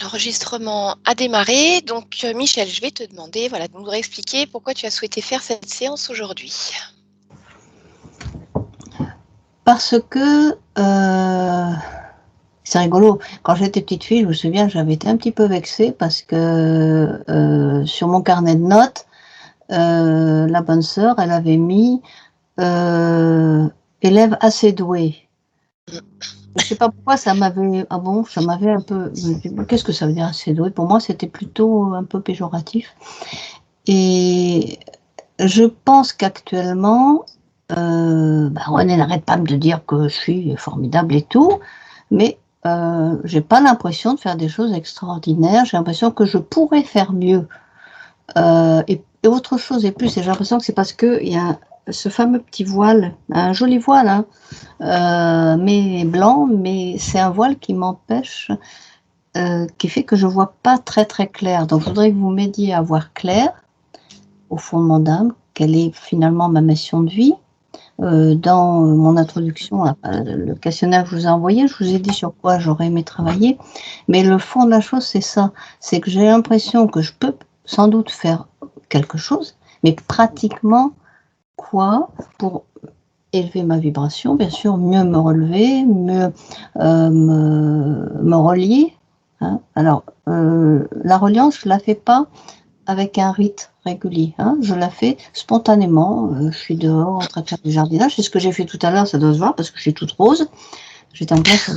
L'enregistrement a démarré. Donc, Michel, je vais te demander de nous expliquer pourquoi tu as souhaité faire cette séance aujourd'hui. Parce que c'est rigolo. Quand j'étais petite fille, je me souviens, j'avais été un petit peu vexée parce que sur mon carnet de notes, la bonne sœur, elle avait mis élève assez doué. Je sais pas pourquoi ça m'avait. Ah bon, ça m'avait un peu. Je me dis, qu'est-ce que ça veut dire assez doué? Pour moi, c'était plutôt un peu péjoratif. Et je pense qu'actuellement, René n'arrête pas de dire que je suis formidable et tout, mais j'ai pas l'impression de faire des choses extraordinaires. J'ai l'impression que je pourrais faire mieux. Et autre chose et plus, et j'ai l'impression que c'est parce qu'il y a ce fameux petit voile, un joli voile, hein, mais blanc, mais c'est un voile qui m'empêche, qui fait que je vois pas très très clair. Donc je voudrais que vous m'aidiez à voir clair au fond de mon âme, quelle est finalement ma mission de vie. Dans mon introduction, le questionnaire que je vous ai envoyé, je vous ai dit sur quoi j'aurais aimé travailler, mais le fond de la chose, c'est ça, c'est que j'ai l'impression que je peux sans doute faire quelque chose, mais pratiquement quoi pour élever ma vibration, bien sûr, mieux me relever, mieux me relier. Hein. Alors, la reliance, je ne la fais pas avec un rite régulier. Hein. Je la fais spontanément. Je suis dehors en train de faire du jardinage. C'est ce que j'ai fait tout à l'heure, ça doit se voir parce que je suis toute rose. J'étais en place.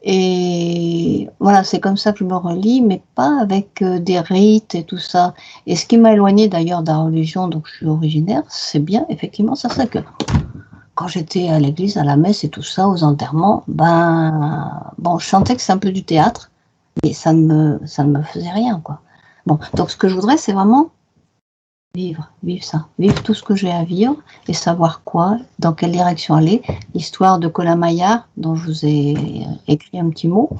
Et voilà, c'est comme ça que je me relie, mais pas avec des rites et tout ça. Et ce qui m'a éloignée d'ailleurs de la religion dont je suis originaire, c'est bien, effectivement, ça c'est que quand j'étais à l'église, à la messe et tout ça, aux enterrements, bon, je sentais que c'est un peu du théâtre, mais ça ne me faisait rien, quoi. Bon, donc ce que je voudrais, c'est vraiment vivre ça, vivre tout ce que j'ai à vivre et savoir quoi, dans quelle direction aller. L'histoire de Colin Maillard, dont je vous ai écrit un petit mot,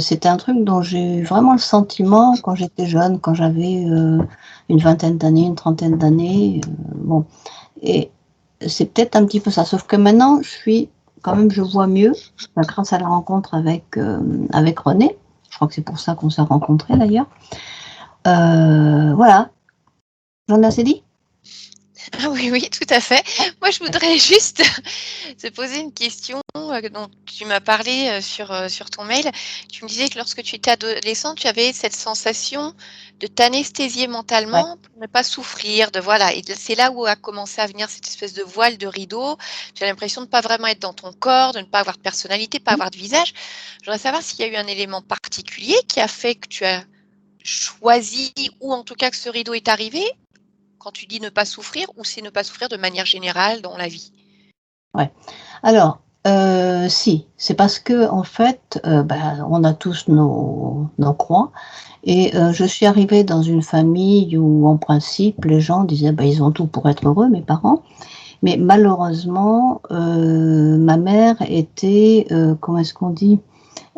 c'était un truc dont j'ai eu vraiment le sentiment quand j'étais jeune, quand j'avais une vingtaine d'années, une trentaine d'années. Bon, et c'est peut-être un petit peu ça, sauf que maintenant, je vois mieux, grâce à la rencontre avec René. Je crois que c'est pour ça qu'on s'est rencontrés d'ailleurs. Voilà. J'en ai assez dit? Ah oui, tout à fait. Moi, je voudrais juste te poser une question dont tu m'as parlé sur ton mail. Tu me disais que lorsque tu étais adolescente, tu avais cette sensation de t'anesthésier Ouais. mentalement pour ne pas souffrir. Et c'est là où a commencé à venir cette espèce de voile de rideau. J'ai l'impression de ne pas vraiment être dans ton corps, de ne pas avoir de personnalité, pas avoir de visage. Je voudrais savoir s'il y a eu un élément particulier qui a fait que tu as choisi, ou en tout cas que ce rideau est arrivé. Quand tu dis ne pas souffrir, ou c'est ne pas souffrir de manière générale dans la vie? Ouais. Alors, si, c'est parce que en fait, on a tous nos croix et je suis arrivée dans une famille où, en principe, les gens disaient: «Ils ont tout pour être heureux», mes parents. Mais malheureusement, ma mère était, comment est-ce qu'on dit?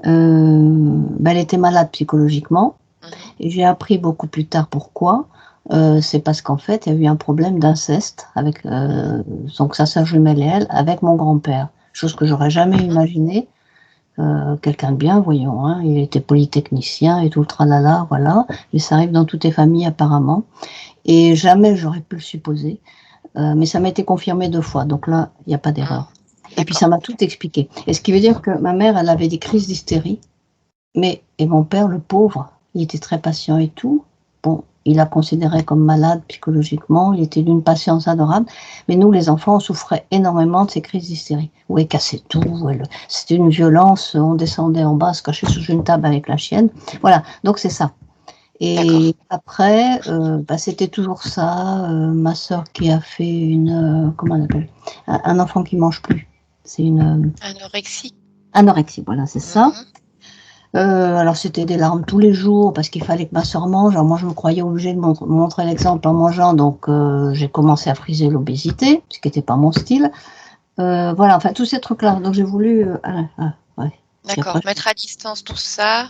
Elle était malade psychologiquement Mmh. et j'ai appris beaucoup plus tard pourquoi. C'est parce qu'en fait, il y a eu un problème d'inceste avec donc sa sœur jumelle et elle, avec mon grand-père. Chose que j'aurais jamais imaginé. Quelqu'un de bien, voyons, hein, il était polytechnicien et tout le tralala, voilà. Mais ça arrive dans toutes les familles apparemment. Et jamais j'aurais pu le supposer. Mais ça m'a été confirmé 2 fois, donc là, il n'y a pas d'erreur. Et puis ça D'accord. m'a tout expliqué. Et ce qui veut dire que ma mère, elle avait des crises d'hystérie, et mon père, le pauvre, il était très patient et tout. Bon, il la considérait comme malade psychologiquement, il était d'une patience adorable, mais nous, les enfants, on souffrait énormément de ces crises d'hystérie. Où elle cassait tout, c'était une violence, on descendait en bas, se cachait sous une table avec la chienne. Voilà, donc c'est ça. D'accord. Et après, c'était toujours ça. Ma sœur qui a fait comment on appelle, un enfant qui mange plus. C'est une Anorexie? anorexie, voilà, c'est ça. Mmh. Alors c'était des larmes tous les jours parce qu'il fallait que ma sœur mange. Alors moi je me croyais obligée de montrer l'exemple en mangeant, donc j'ai commencé à friser l'obésité, ce qui n'était pas mon style. Voilà, enfin tous ces trucs-là. Donc j'ai voulu, ouais. Puis D'accord. après, Mettre à distance tout ça.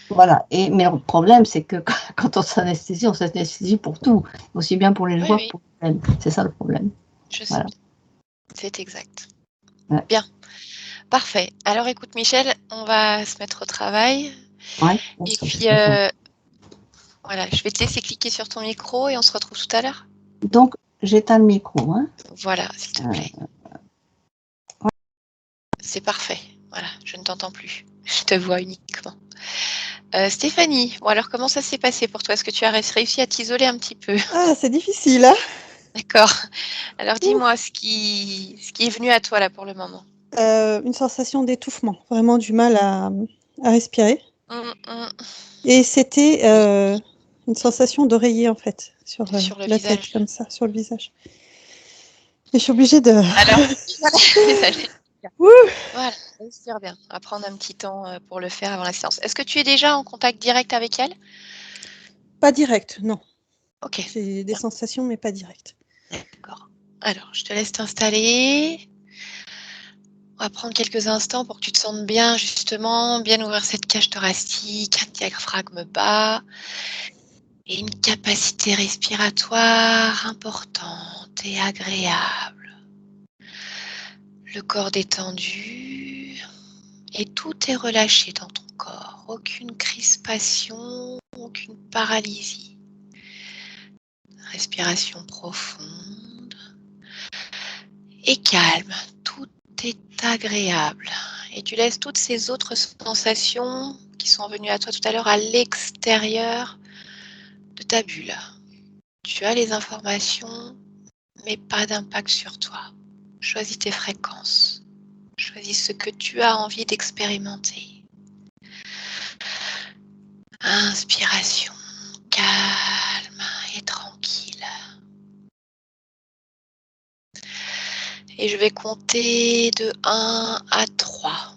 voilà. Mais le problème, c'est que quand on s'anesthésie pour tout, aussi bien pour les Oui, joies que oui, pour les peines. C'est ça le problème. je sais Voilà. bien. C'est exact. Ouais. Bien, parfait. Alors écoute Michel, on va se mettre au travail. Ouais, Et puis, voilà, je vais te laisser cliquer sur ton micro et on se retrouve tout à l'heure. Donc, j'éteins le micro. Hein. Voilà, s'il te plaît. C'est parfait. Voilà, je ne t'entends plus. Je te vois uniquement. Stéphanie, bon alors comment ça s'est passé pour toi? Est-ce que tu as réussi à t'isoler un petit peu? Ah, c'est difficile, hein? D'accord. Alors dis-moi ce qui est venu à toi là pour le moment. Une sensation d'étouffement, vraiment du mal à respirer. Mmh. Et c'était une sensation d'oreiller en fait, sur Sur le la tête, visage. comme ça, sur le visage. Et je suis obligée de... Alors, voilà, ça j'allais dire. Ouh. Voilà, respire bien. On va prendre un petit temps pour le faire avant la séance. Est-ce que tu es déjà en contact direct avec elle? Pas direct, non. Ok, J'ai des bien, sensations, mais pas directes. d'accord. Alors, je te laisse t'installer. On va prendre quelques instants pour que tu te sentes bien, justement, bien ouvrir cette cage thoracique, un diaphragme bas et une capacité respiratoire importante et agréable. Le corps détendu et tout est relâché dans ton corps. Aucune crispation, aucune paralysie. Respiration profonde et calme. Tout est agréable. Et tu laisses toutes ces autres sensations qui sont venues à toi tout à l'heure à l'extérieur de ta bulle. Tu as les informations, mais pas d'impact sur toi. Choisis tes fréquences. Choisis ce que tu as envie d'expérimenter. Inspiration, calme et tranquille. Et je vais compter de 1 à 3.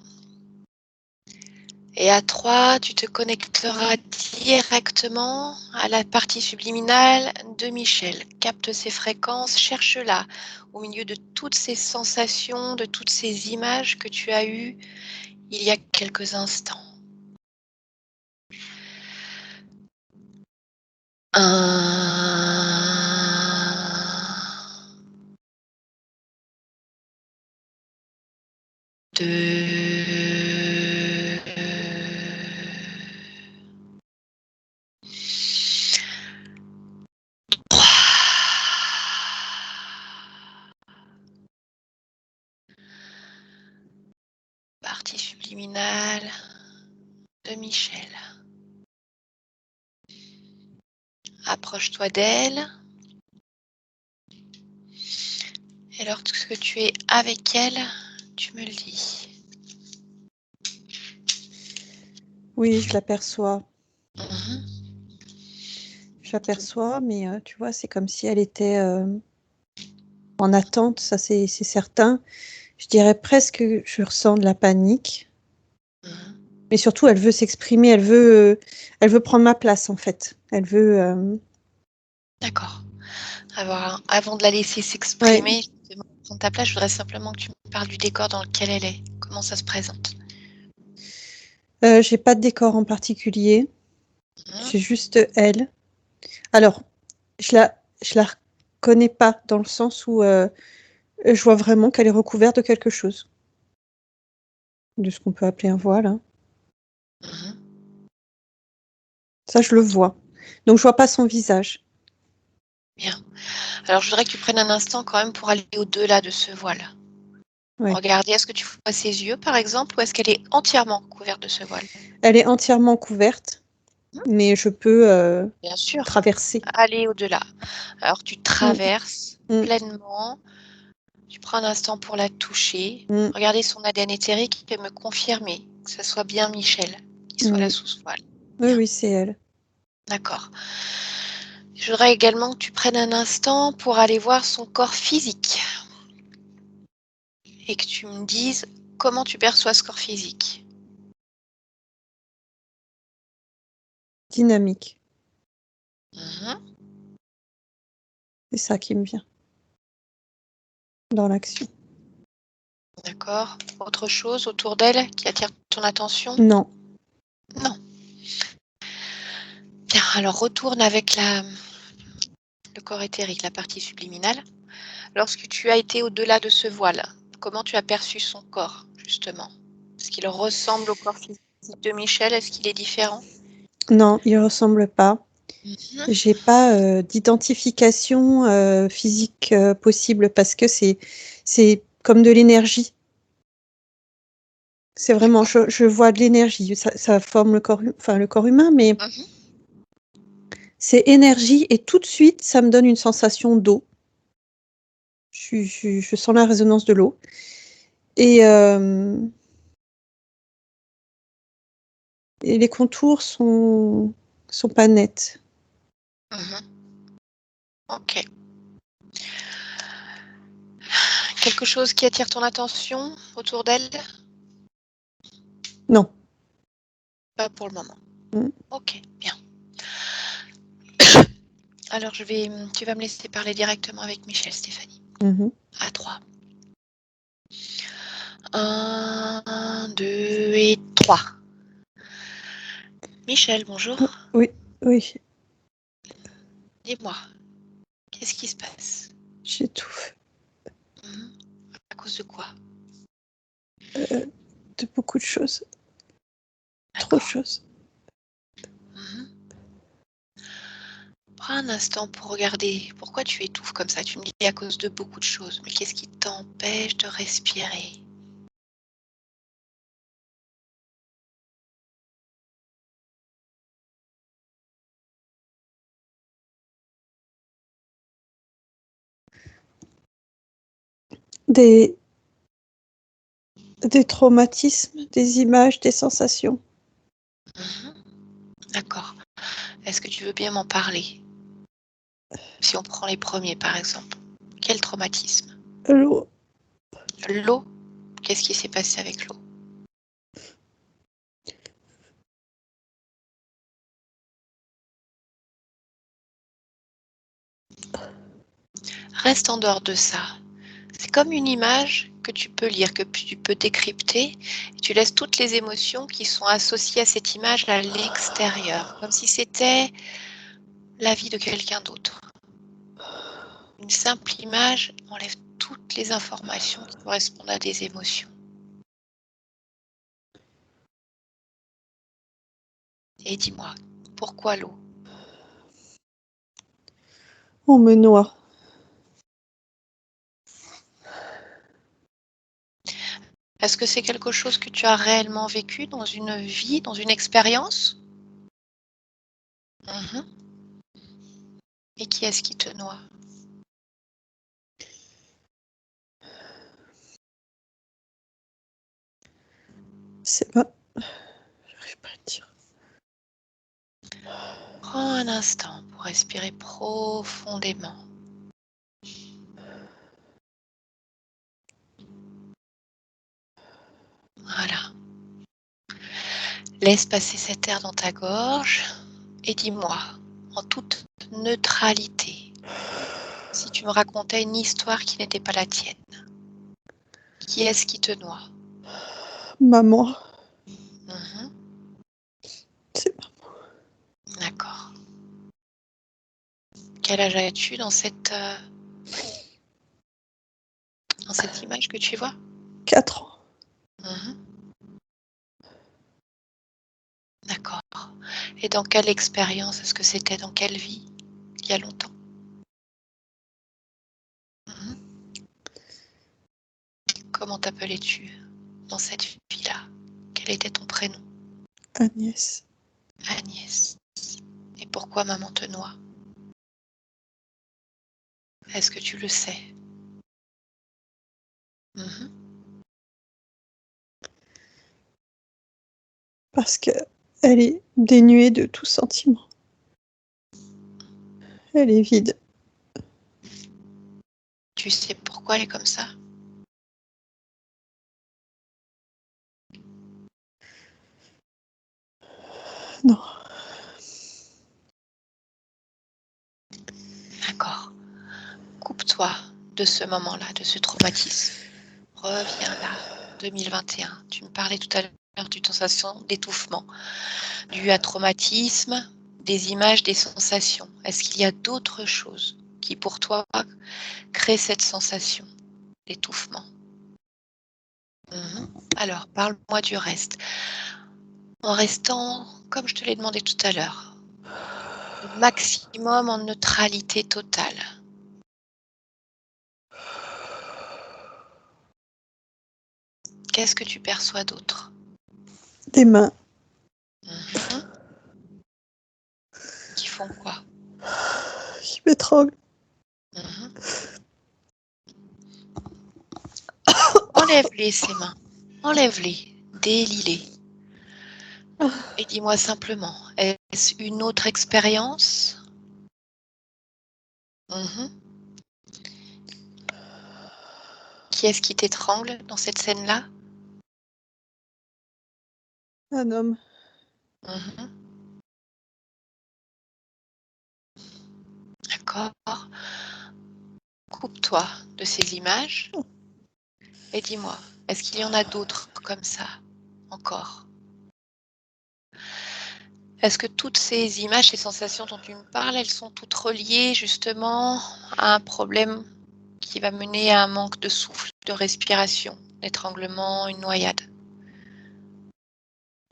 Et à 3, tu te connecteras directement à la partie subliminale de Michel. Capte ses fréquences, cherche-la au milieu de toutes ces sensations, de toutes ces images que tu as eues il y a quelques instants. 1, 2, 3. Partie subliminale de Michel. Approche-toi d'elle. Et lorsque tu es avec elle, tu me le dis. Oui, je l'aperçois. Mhm. Je l'aperçois, mais tu vois, c'est comme si elle était en attente, ça c'est certain. Je dirais presque que je ressens de la panique. Mhm. Mais surtout, elle veut s'exprimer, elle veut prendre ma place, en fait. Elle veut... D'accord. Avant de la laisser Ouais. s'exprimer, justement, prendre ta place, je voudrais simplement que tu me parles du décor dans lequel elle est. Comment ça se présente? J'ai pas de décor en particulier. Mhm. J'ai juste elle. Alors, je la reconnais pas dans le sens où je vois vraiment qu'elle est recouverte de quelque chose. De ce qu'on peut appeler un voile, hein. Mhm. Ça, je le Ok, vois. Donc, je vois pas son visage. bien. Alors, je voudrais que tu prennes un instant quand même pour aller au-delà de ce voile. Ouais. Regardez, est-ce que tu vois ses yeux, par exemple, ou est-ce qu'elle est entièrement couverte de ce voile? Elle est entièrement couverte, mais je peux Bien sûr, traverser. aller au-delà. Alors, tu Mm, traverses mm, pleinement. Tu prends un instant pour la toucher, mm. regarder son ADN éthérique et me confirmer que ce soit bien Michel qui soit là Oui, sous ce voile. oui, Bien, oui, c'est elle. d'accord. Je voudrais également que tu prennes un instant pour aller voir son corps physique et que tu me dises comment tu perçois ce corps physique. Dynamique. Mhm, C'est ça qui me vient dans l'action. d'accord. Autre chose autour d'elle qui attire ton attention? Non. Non. Bien, alors retourne avec le corps éthérique, la partie subliminale. Lorsque tu as été au-delà de ce voile, comment tu as perçu son corps, justement? Est-ce qu'il ressemble au corps physique? physique de Michel, est-ce qu'il est différent? Non, il ressemble pas. J'ai pas d'identification physique possible parce que c'est comme de l'énergie. C'est vraiment, je vois de l'énergie. Ça forme le corps humain, mais c'est énergie et tout de suite, ça me donne une sensation d'eau. Je sens la résonance de l'eau. Et les contours sont pas nets. Ok. Quelque chose qui attire ton attention autour d'elle? Non. Pas pour le moment. Ok, bien. Alors, tu vas me laisser parler directement avec Michel, Stéphanie. À 3. 1, 2 et 3. Michel, bonjour. Oui. Dis-moi, qu'est-ce qui se passe? J'étouffe. À cause de quoi? De beaucoup de choses. Trop D'accord. de choses. Prends un instant pour regarder pourquoi tu étouffes comme ça. Tu me dis à cause de beaucoup de choses, mais qu'est-ce qui t'empêche de respirer? Des traumatismes, des images, des sensations. D'accord. Est-ce que tu veux bien m'en parler? Si on prend les premiers, par exemple. Quel traumatisme? L'eau. L'eau? Qu'est-ce qui s'est passé avec l'eau? Reste en dehors de ça. C'est comme une image que tu peux lire, que tu peux décrypter. Et tu laisses toutes les émotions qui sont associées à cette image à l'extérieur, comme si c'était la vie de quelqu'un d'autre. Une simple image enlève toutes les informations qui correspondent à des émotions. Et dis-moi, pourquoi l'eau? On me noie. Est-ce que c'est quelque chose que tu as réellement vécu dans une vie, dans une expérience? Et qui est-ce qui te noie? C'est pas... J'arrive pas à dire. Prends un instant pour respirer profondément. Voilà. Laisse passer cet air dans ta gorge et dis-moi, en toute neutralité, si tu me racontais une histoire qui n'était pas la tienne, qui est-ce qui te noie? Maman. C'est maman. D'accord. Quel âge as-tu dans cette image que tu vois? 4 ans. D'accord. Et dans quelle expérience? Est-ce que c'était dans quelle vie? Il y a longtemps? Comment t'appelais-tu dans cette vie-là? Quel était ton prénom? Agnès. Agnès. Et pourquoi maman te noie? Est-ce que tu le sais? Parce que elle est dénuée de tout sentiment. Elle est vide. Tu sais pourquoi elle est comme ça? Non. D'accord. Coupe-toi de ce moment-là, de ce traumatisme. Reviens là, 2021. Tu me parlais tout à l'heure d'une sensation d'étouffement, due à traumatisme, des images, des sensations. Est-ce qu'il y a d'autres choses qui, pour toi, créent cette sensation d'étouffement? Alors, parle-moi du reste. en restant, comme je te l'ai demandé tout à l'heure, le maximum en neutralité totale. Qu'est-ce que tu perçois d'autre? Des mains. Mhm. Qui font quoi? Qui m'étranglent. Mhm. Enlève-les, ces mains. Enlève-les. Délie-les. Et dis-moi simplement, est-ce une autre expérience? Mhm. Qui est-ce qui t'étrangle dans cette scène-là? Un homme. Mhm. D'accord. Coupe-toi de ces images et dis-moi, est-ce qu'il y en a d'autres comme ça encore? Est-ce que toutes ces images, ces sensations dont tu me parles, elles sont toutes reliées justement à un problème qui va mener à un manque de souffle, de respiration, d'étranglement, une noyade?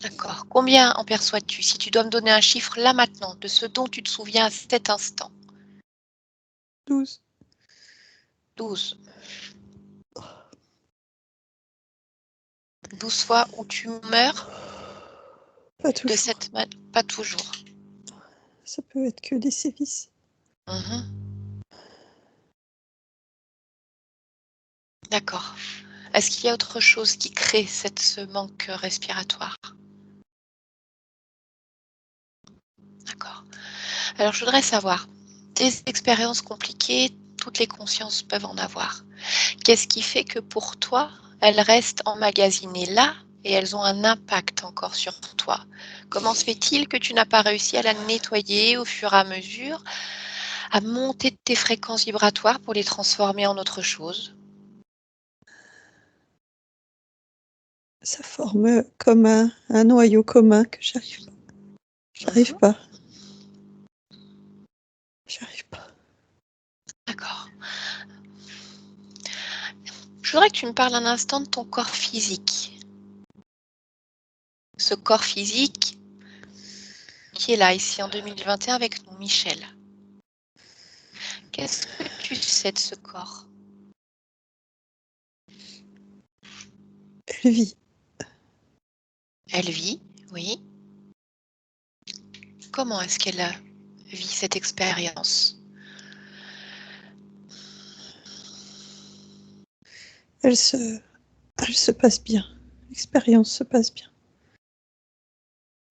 D'accord. Combien en perçois-tu? Si tu dois me donner un chiffre là maintenant, de ce dont tu te souviens à cet instant. 12. 12. 12 fois où tu meurs Pas de toujours. cette manière? Pas toujours. Ça peut être que des sévices. Mhm. D'accord. Est-ce qu'il y a autre chose qui crée ce manque respiratoire? D'accord. Alors, je voudrais savoir, des expériences compliquées, toutes les consciences peuvent en avoir. Qu'est-ce qui fait que pour toi, elles restent emmagasinées là et elles ont un impact encore sur toi? Comment se fait-il que tu n'as pas réussi à la nettoyer au fur et à mesure, à monter tes fréquences vibratoires pour les transformer en autre chose? Ça forme comme un noyau commun que j'arrive pas. J'arrive Mhm. pas. J'arrive pas. D'accord. Je voudrais que tu me parles un instant de ton corps physique. Ce corps physique qui est là, ici en 2021 avec nous, Michel. Qu'est-ce que tu sais de ce corps? Elle vit. Elle vit, oui. Comment est-ce qu'elle vit cette expérience? Elle se passe bien. L'expérience se passe bien.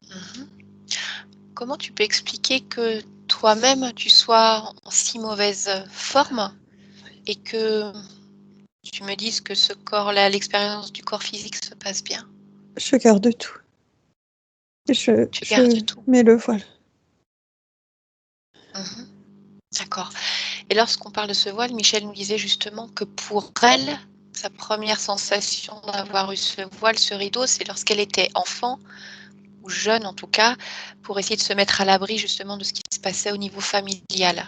Mhm. Comment tu peux expliquer que toi-même tu sois en si mauvaise forme et que tu me dises que ce corps-là, l'expérience du corps physique se passe bien? Je garde tout. Tu Je gardes tout. mets le voile. Mhm. D'accord. Et lorsqu'on parle de ce voile, Michel nous disait justement que pour elle, sa première sensation d'avoir eu ce voile, ce rideau, c'est lorsqu'elle était enfant, ou jeune en tout cas, pour essayer de se mettre à l'abri justement de ce qui se passait au niveau familial.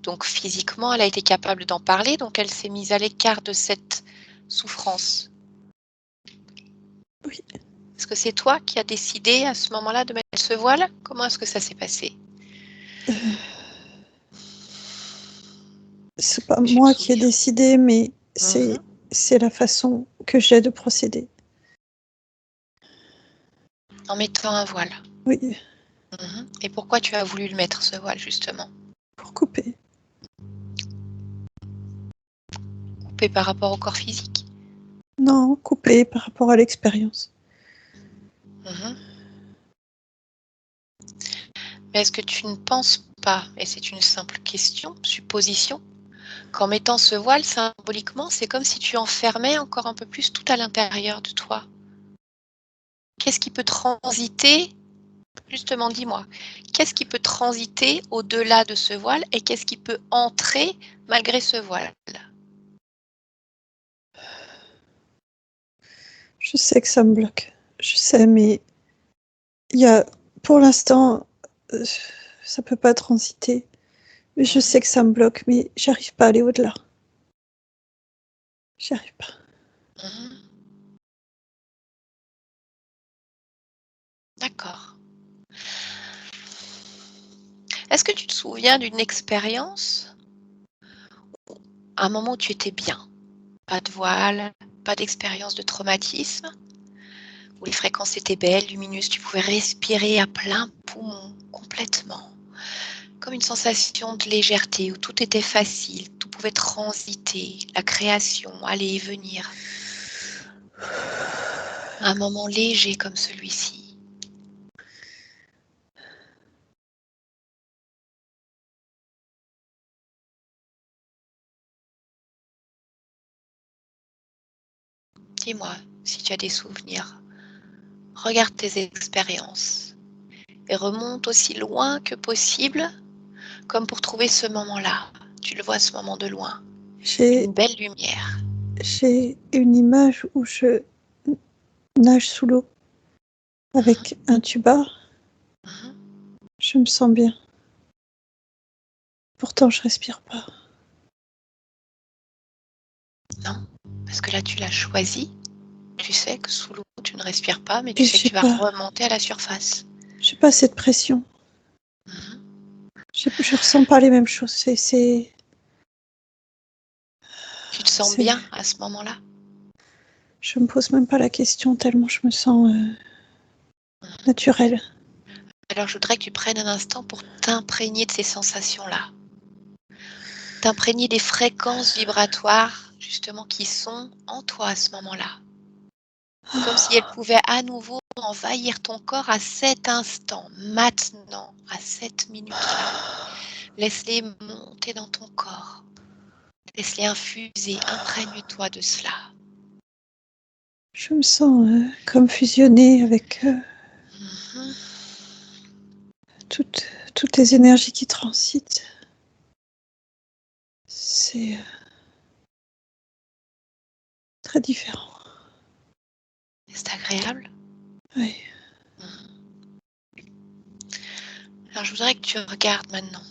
Donc physiquement, elle a été capable d'en parler, donc elle s'est mise à l'écart de cette souffrance. Oui. Est-ce que c'est toi qui as décidé à ce moment-là de mettre ce voile? Comment est-ce que ça s'est passé? C'est pas Tu te moi qui ai souviens? décidé, mais Mhm. c'est la façon que j'ai de procéder. En mettant un voile. Oui, Mhm. Et pourquoi tu as voulu le mettre, ce voile, justement? pour couper. Coupé par rapport au corps physique? Non, couper par rapport à l'expérience. Mhm. Mais est-ce que tu ne penses pas, et c'est une simple question, supposition, qu'en mettant ce voile, symboliquement, c'est comme si tu enfermais encore un peu plus tout à l'intérieur de toi? Qu'est-ce qui peut transiter, justement, dis-moi, qu'est-ce qui peut transiter au-delà de ce voile et qu'est-ce qui peut entrer malgré ce voile? Je sais que ça me bloque. Je sais, mais il y a, pour l'instant, euh, ça peut pas transiter. Mais je sais Mhm. que ça me bloque, mais j'arrive pas à aller au-delà. J'y arrive pas. Mhm. D'accord. Est-ce que tu te souviens d'une expérience, un moment où tu étais bien? Pas de voile, pas d'expérience de traumatisme, où les fréquences étaient belles, lumineuses, tu pouvais respirer à plein poumon, complètement. Comme une sensation de légèreté, où tout était facile, tout pouvait transiter, la création, aller et venir. Un moment léger comme celui-ci. Dis-moi si tu as des souvenirs. Regarde tes expériences et remonte aussi loin que possible, comme pour trouver ce moment-là. Tu le vois, ce moment de loin. Une belle lumière. J'ai une image où je nage sous l'eau avec un tuba. Mhm. Je me sens bien. Pourtant, je respire pas. Non, parce que là, tu l'as choisi. Tu sais que sous l'eau, tu ne respires pas, mais tu Et sais que tu vas remonter à la surface. j'ai pas cette pression. Mhm. Je ressens pas les mêmes choses. Tu te sens bien à ce moment-là? Je me pose même pas la question tellement je me sens naturelle. Alors, je voudrais que tu prennes un instant pour t'imprégner de ces sensations-là. T'imprégner des fréquences vibratoires, justement, qui sont en toi à ce moment-là. Comme si elles pouvaient à nouveau envahir ton corps à cet instant, maintenant, à cette minute-là. Laisse-les monter dans ton corps. Laisse-les infuser, imprègne-toi de cela. Je me sens comme fusionnée avec Mhm. toutes les énergies qui transitent. C'est très différent. C'est agréable? Oui. Alors, je voudrais que tu regardes maintenant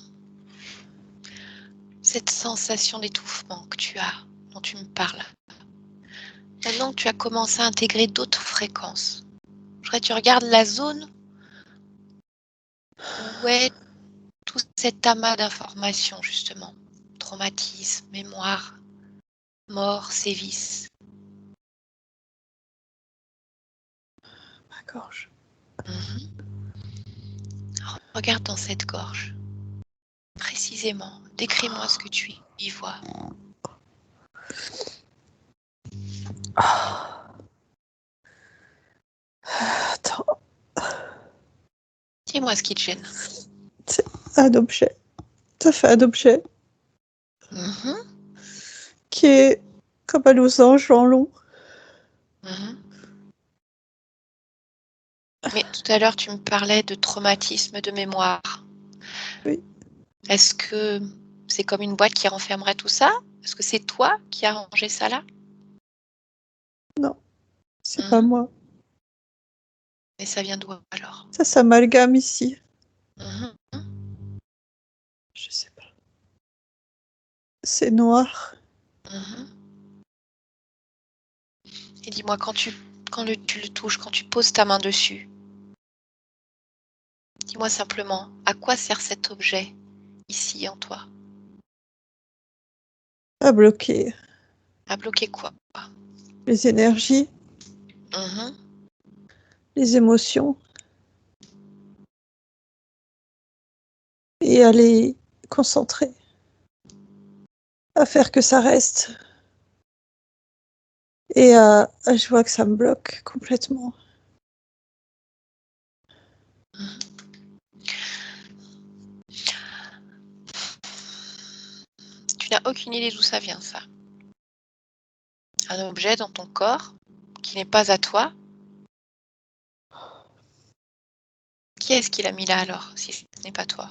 cette sensation d'étouffement que tu as, dont tu me parles. Maintenant que tu as commencé à intégrer d'autres fréquences, je voudrais que tu regardes la zone où est tout cet amas d'informations, justement. Traumatisme, mémoire, mort, sévices. Ma gorge. Mhm. Regarde dans cette gorge. Précisément, décris-moi ce que tu y vois. Attends, Dis-moi ce qui te gêne. c'est un objet. Ça fait un objet Mhm. qui est comme un losange en long. Mhm. Mais tout à l'heure, tu me parlais de traumatisme de mémoire. Oui. Est-ce que c'est comme une boîte qui renfermerait tout ça? Est-ce que c'est toi qui as rangé ça là? Non, c'est pas Mhm. moi. Mais ça vient d'où alors? Ça s'amalgame ici. Mhm. Je sais pas. C'est noir. Mhm. Et dis-moi, tu le touches, quand tu poses ta main dessus, dis-moi simplement, à quoi sert cet objet ici en toi? À bloquer À bloquer quoi? les énergies, Mhm. les émotions et à les concentrer. À faire que ça reste. Et je vois que ça me bloque complètement. Tu n'as aucune idée d'où ça vient, ça. Un objet dans ton corps qui n'est pas à toi. Qui est-ce qui l'a mis là alors, si ce n'est pas toi?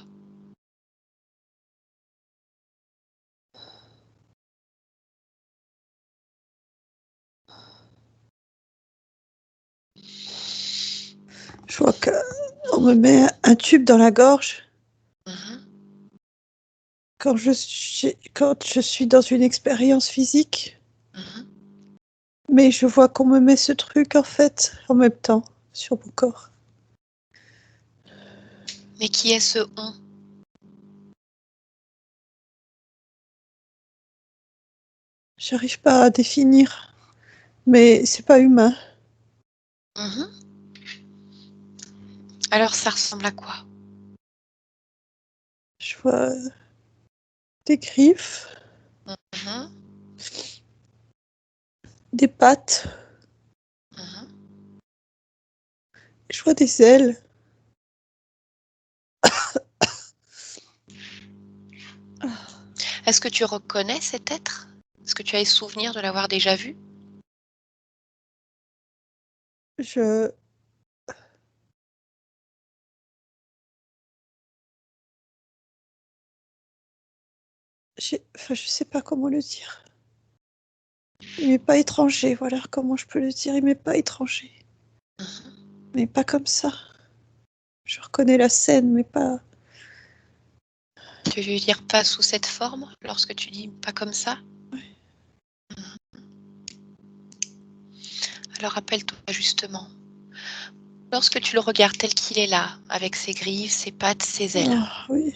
Je vois qu'on me met un tube dans la gorge Mhm. quand je suis dans une expérience physique. Mhm. Mais je vois qu'on me met ce truc en fait en même temps sur mon corps. Mais qui est ce on? J'arrive pas à définir, mais c'est pas humain. Mhm. Alors ça ressemble à quoi? Je vois des griffes, Mhm. des pattes, Mhm. je vois des ailes. Est-ce que tu reconnais cet être? Est-ce que tu as le souvenir de l'avoir déjà vu? Je je sais pas comment le dire. Il m'est pas étranger, voilà comment je peux le dire. Il m'est pas étranger, Mhm. mais pas comme ça. Je reconnais la scène, mais pas. Tu veux dire pas sous cette forme lorsque tu dis pas comme ça? Alors rappelle-toi justement, lorsque tu le regardes tel qu'il est là, avec ses griffes, ses pattes, ses ailes, Ah oui,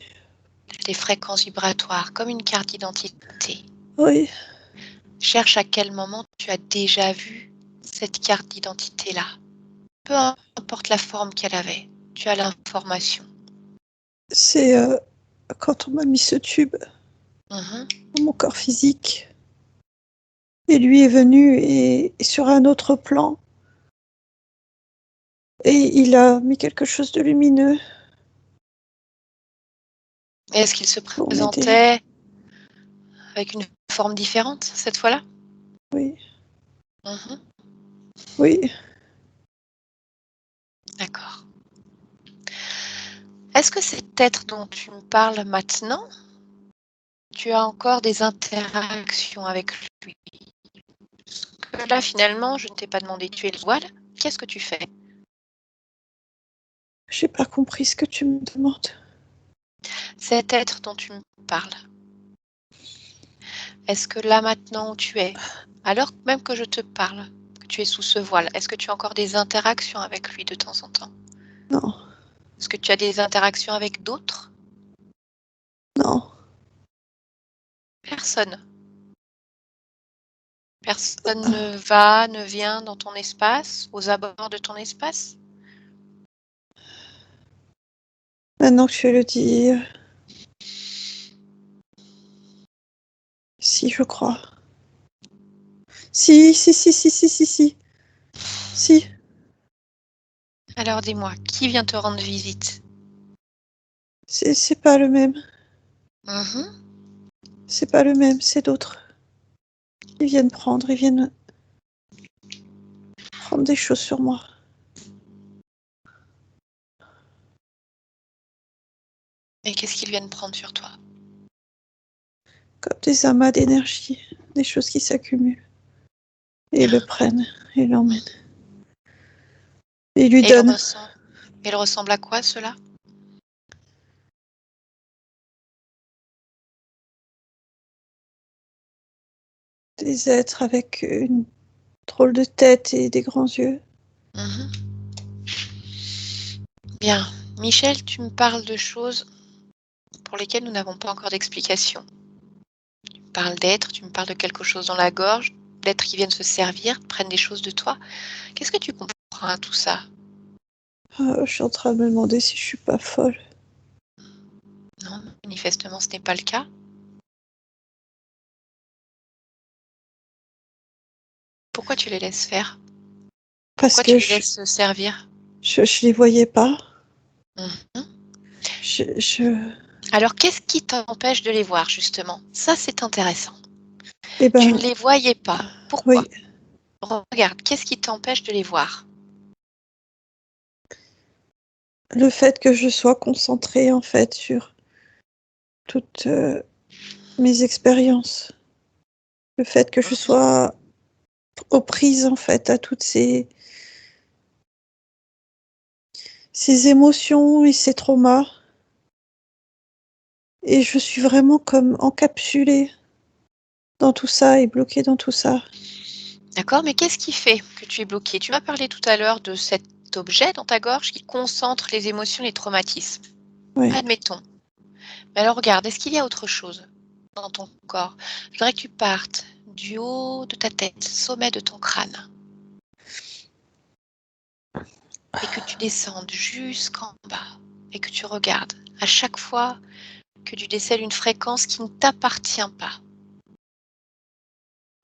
les fréquences vibratoires, comme une carte d'identité, oui, cherche à quel moment tu as déjà vu cette carte d'identité-là. Peu importe la forme qu'elle avait, tu as l'information. c'est quand on m'a mis ce tube Mhm. dans mon corps physique, et lui est venu et sur un autre plan, et il a mis quelque chose de lumineux Et est-ce qu'il se pour m'aider. présentait avec une forme différente cette fois-là? Oui, Mhm. oui, D'accord. Est-ce que cet être dont tu me parles maintenant, tu as encore des interactions avec lui? Parce que là, finalement, je ne t'ai pas demandé de tuer le voile. Qu'est-ce que tu fais? j'ai pas compris ce que tu me demandes. Cet être dont tu me parles, est-ce que là, maintenant où tu es, alors même que je te parle, que tu es sous ce voile, est-ce que tu as encore des interactions avec lui de temps en temps? Non, Est-ce que tu as des interactions avec d'autres? non, Personne. Personne ne va, ne vient dans ton espace, aux abords de ton espace? maintenant que tu le dis, si, je crois. Si, si, si, si, si, si, si, si, Alors dis-moi, qui vient te rendre visite? c'est pas le même, Mhm. c'est pas le même, c'est d'autres. Ils viennent prendre des choses sur moi. Et qu'est-ce qu'ils viennent prendre sur toi? Comme des amas d'énergie, des choses qui s'accumulent. Et le prennent, et l'emmènent. Et lui Et donnent il ressemble à quoi cela? des êtres avec une drôle de tête et des grands yeux. Mhm. Bien. Michel, tu me parles de choses pour lesquelles nous n'avons pas encore d'explication. Tu me parles d'êtres, tu me parles de quelque chose dans la gorge, d'êtres qui viennent se servir, prennent des choses de toi. Qu'est-ce que tu comprends à tout ça? Je suis en train de me demander si je suis pas folle. Non, manifestement, ce n'est pas le cas. Pourquoi tu les laisses faire? Parce Pourquoi tu que les laisses se servir? je les voyais pas. Mhm. Je... Alors, qu'est-ce qui t'empêche de les voir, justement? Ça, c'est intéressant. Eh Tu ne ben, les voyais pas. Pourquoi? oui. Regarde, qu'est-ce qui t'empêche de les voir? Le fait que je sois concentrée, en fait, sur toutes mes expériences. Le fait que je sois aux prises, en fait, à toutes ces émotions et ces traumas. Et je suis vraiment comme encapsulée dans tout ça et bloquée dans tout ça. D'accord, mais qu'est-ce qui fait que tu es bloqué? Tu m'as parlé tout à l'heure de cet objet dans ta gorge qui concentre les émotions, les traumatismes. Oui. Admettons. Mais alors regarde, est-ce qu'il y a autre chose dans ton corps? Je voudrais que tu partes du haut de ta tête, sommet de ton crâne, et que tu descendes jusqu'en bas, et que tu regardes à chaque fois que tu décèles une fréquence qui ne t'appartient pas.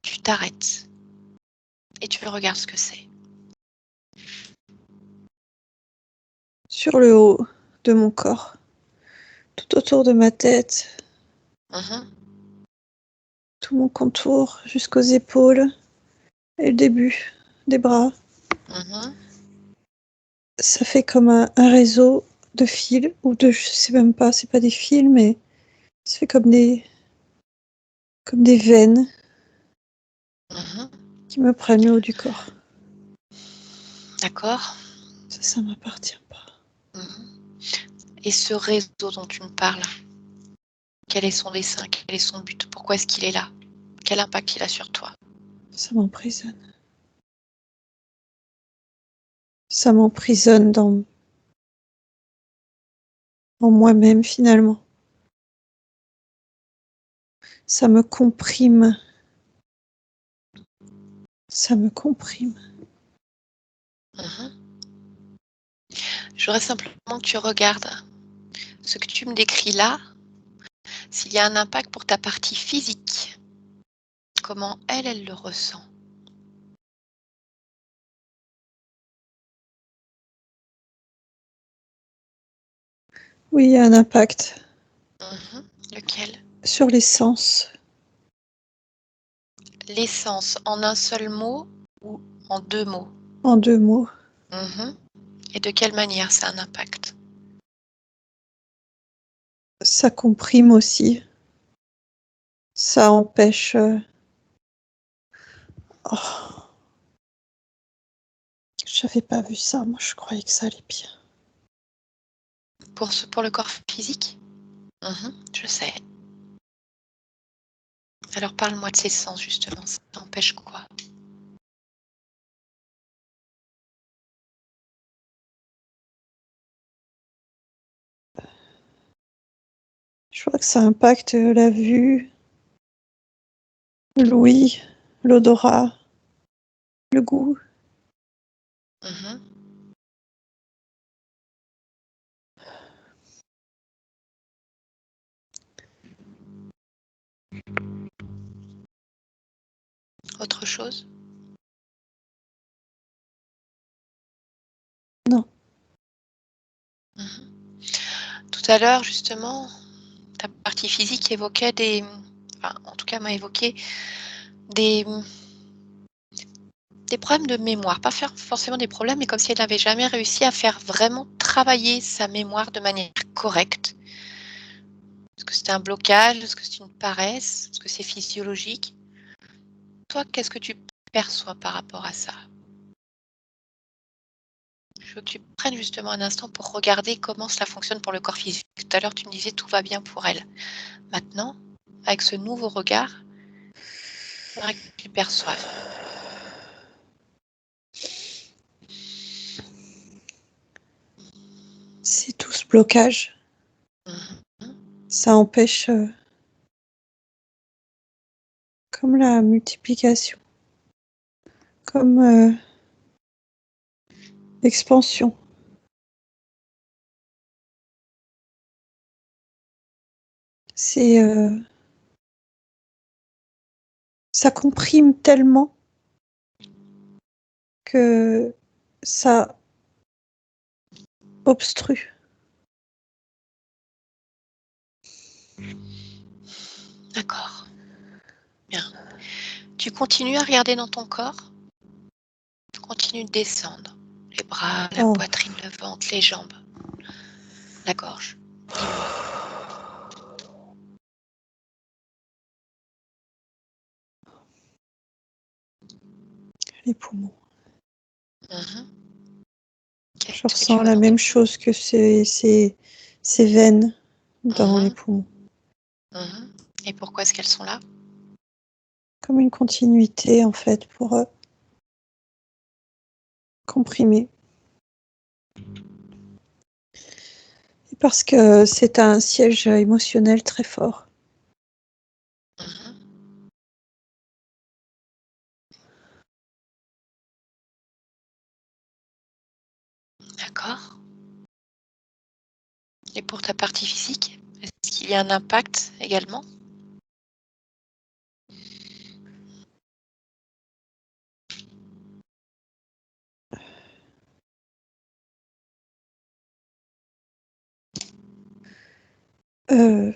Tu t'arrêtes et tu regardes ce que c'est. Sur le haut de mon corps, tout autour de ma tête, tout mon contour jusqu'aux épaules et le début des bras. Ça fait comme un réseau de fils, ou de, je sais même pas, c'est pas des fils, mais ça fait comme des veines qui me prennent le haut du corps. D'accord. Ça m'appartient pas. Et ce réseau dont tu me parles, quel est son dessein? Quel est son but? Pourquoi est-ce qu'il est là? Quel impact il a sur toi? Ça m'emprisonne. Ça m'emprisonne dans moi-même, finalement. Ça me comprime. Ça me comprime. J'aurais simplement que tu regardes ce que tu me décris là, s'il y a un impact pour ta partie physique. Comment elle le ressent. Oui, il y a un impact. Lequel? Sur les sens. L'essence en un seul mot ou en deux mots? En deux mots. Et de quelle manière ça a un impact? Ça comprime aussi. Ça empêche... Oh. J'avais pas vu ça, moi je croyais que ça allait bien. Pour le corps physique? Je sais. Alors parle-moi de ces sens justement, ça t'empêche quoi? Je crois que ça impacte la vue, l'ouïe, l'odorat, le goût. Autre chose? Non. Tout à l'heure justement, ta partie physique évoquait en tout cas m'a évoqué des problèmes de mémoire, pas faire forcément des problèmes, mais comme si elle n'avait jamais réussi à faire vraiment travailler sa mémoire de manière correcte. Est-ce que c'était un blocage? Est-ce que c'est une paresse? Est-ce que c'est physiologique? Toi, qu'est-ce que tu perçois par rapport à ça? Je veux que tu prennes justement un instant pour regarder comment cela fonctionne pour le corps physique. Tout à l'heure, tu me disais tout va bien pour elle. Maintenant, avec ce nouveau regard, je voudrais que tu perçoives. C'est tout ce blocage. Ça empêche comme la multiplication, comme l'expansion. C'est ça comprime tellement que ça obstrue. D'accord. Bien. Tu continues à regarder dans ton corps. Continue de descendre. Les bras, la poitrine, le ventre, les jambes, la gorge. Dis-moi. Les poumons. Je ressens la même chose que ces veines dans les poumons. Et pourquoi est-ce qu'elles sont là? Comme une continuité, en fait, pour comprimer. Et Parce que c'est un siège émotionnel très fort. D'accord. Et pour ta partie physique, est-ce qu'il y a un impact également?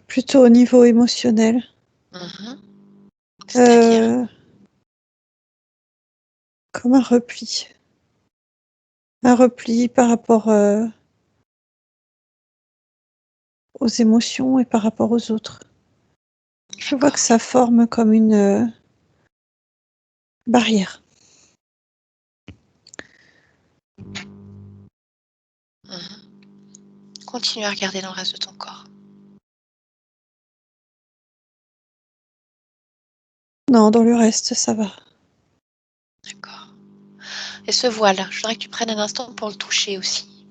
Plutôt au niveau émotionnel. C'est-à-dire? Comme un repli. Un repli par rapport aux émotions et par rapport aux autres. Je vois que ça forme comme une barrière. Continue à regarder dans le reste de ton corps. Non, dans le reste, ça va. D'accord. Et ce voile, je voudrais que tu prennes un instant pour le toucher aussi.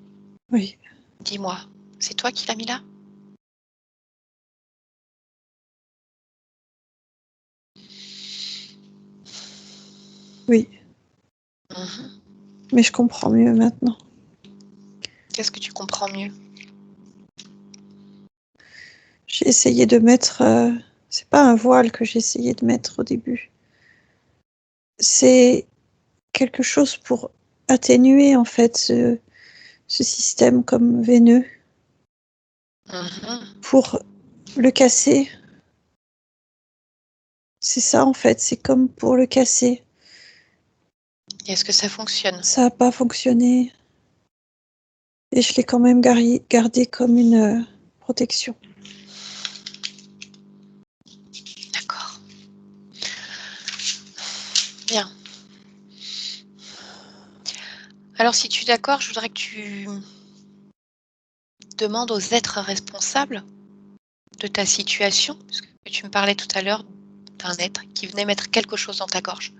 Oui. Dis-moi, c'est toi qui l'as mis là? Oui. Mais je comprends mieux maintenant. Qu'est-ce que tu comprends mieux? J'ai essayé de mettre... c'est pas un voile que j'ai essayé de mettre au début. C'est quelque chose pour atténuer en fait ce système comme veineux. Pour le casser. C'est ça en fait, c'est comme pour le casser. Et est-ce que ça fonctionne? Ça n'a pas fonctionné. Et je l'ai quand même gardé comme une protection. D'accord. Bien. Alors, si tu es d'accord, je voudrais que tu demandes aux êtres responsables de ta situation, parce que tu me parlais tout à l'heure d'un être qui venait mettre quelque chose dans ta gorge.